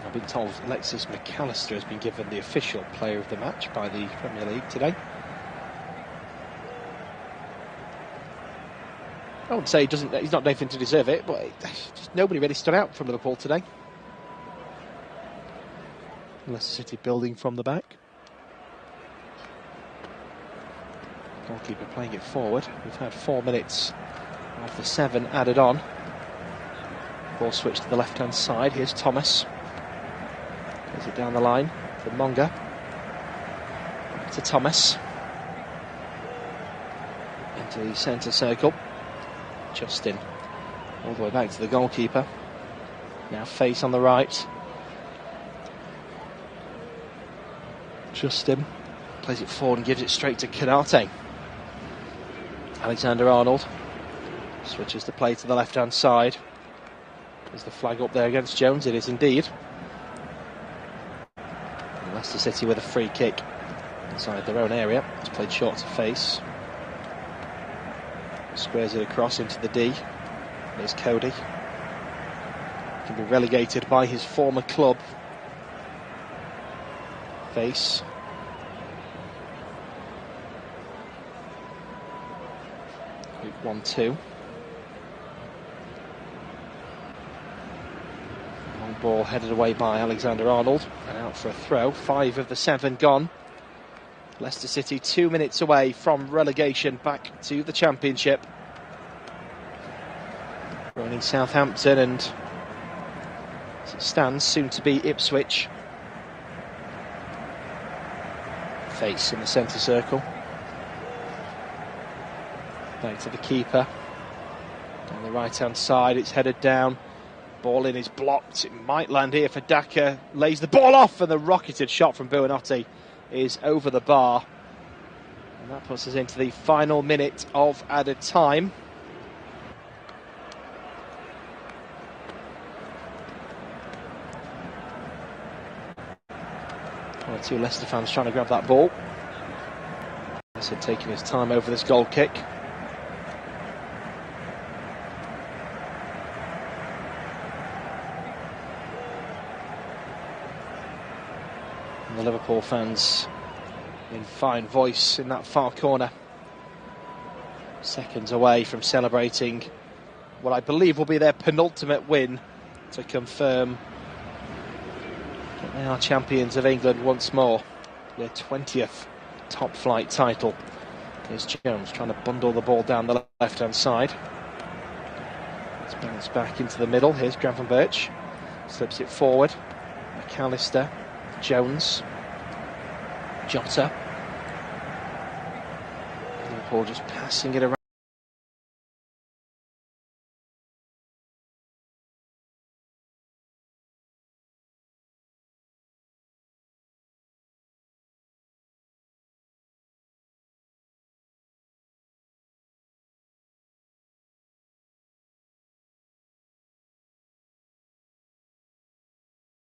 I've been told Alexis McAllister has been given the official player of the match by the Premier League today. I wouldn't say he's not done anything to deserve it, but just nobody really stood out from Liverpool today. Leicester City building from the back. Goalkeeper playing it forward. We've had 4 minutes of the 7 added on. Ball switched to the left-hand side. Here's Thomas. Plays it down the line for Monga. Back to Thomas. Into the centre circle. Justin. All the way back to the goalkeeper. Now Face on the right. Justin plays it forward and gives it straight to Kanate. Alexander Arnold switches the play to the left-hand side. Is the flag up there against Jones? It is indeed. And Leicester City with a free kick inside their own area. It's played short to Face. Squares it across into the D. There's Cody. Can be relegated by his former club. Face. Group 1-2. Long ball headed away by Alexander-Arnold and out for a throw. 5 of the 7 gone. Leicester City 2 minutes away from relegation back to the Championship. Running Southampton and, as it stands, soon to be Ipswich. Face in the centre circle. Back to the keeper. On the right hand side, it's headed down. Ball in is blocked. It might land here for Daka. Lays the ball off, and the rocketed shot from Buonanotte is over the bar. And that puts us into the final minute of added time. One or two Leicester fans trying to grab that ball. Leicester taking his time over this goal kick. And the Liverpool fans in fine voice in that far corner. Seconds away from celebrating what I believe will be their penultimate win to confirm that they are champions of England once more. Their 20th top flight title. Here's Jones trying to bundle the ball down the left hand side. It's bounced back into the middle. Here's Gravenberch. Slips it forward. McAllister. Jones. Jota. Liverpool just passing it around.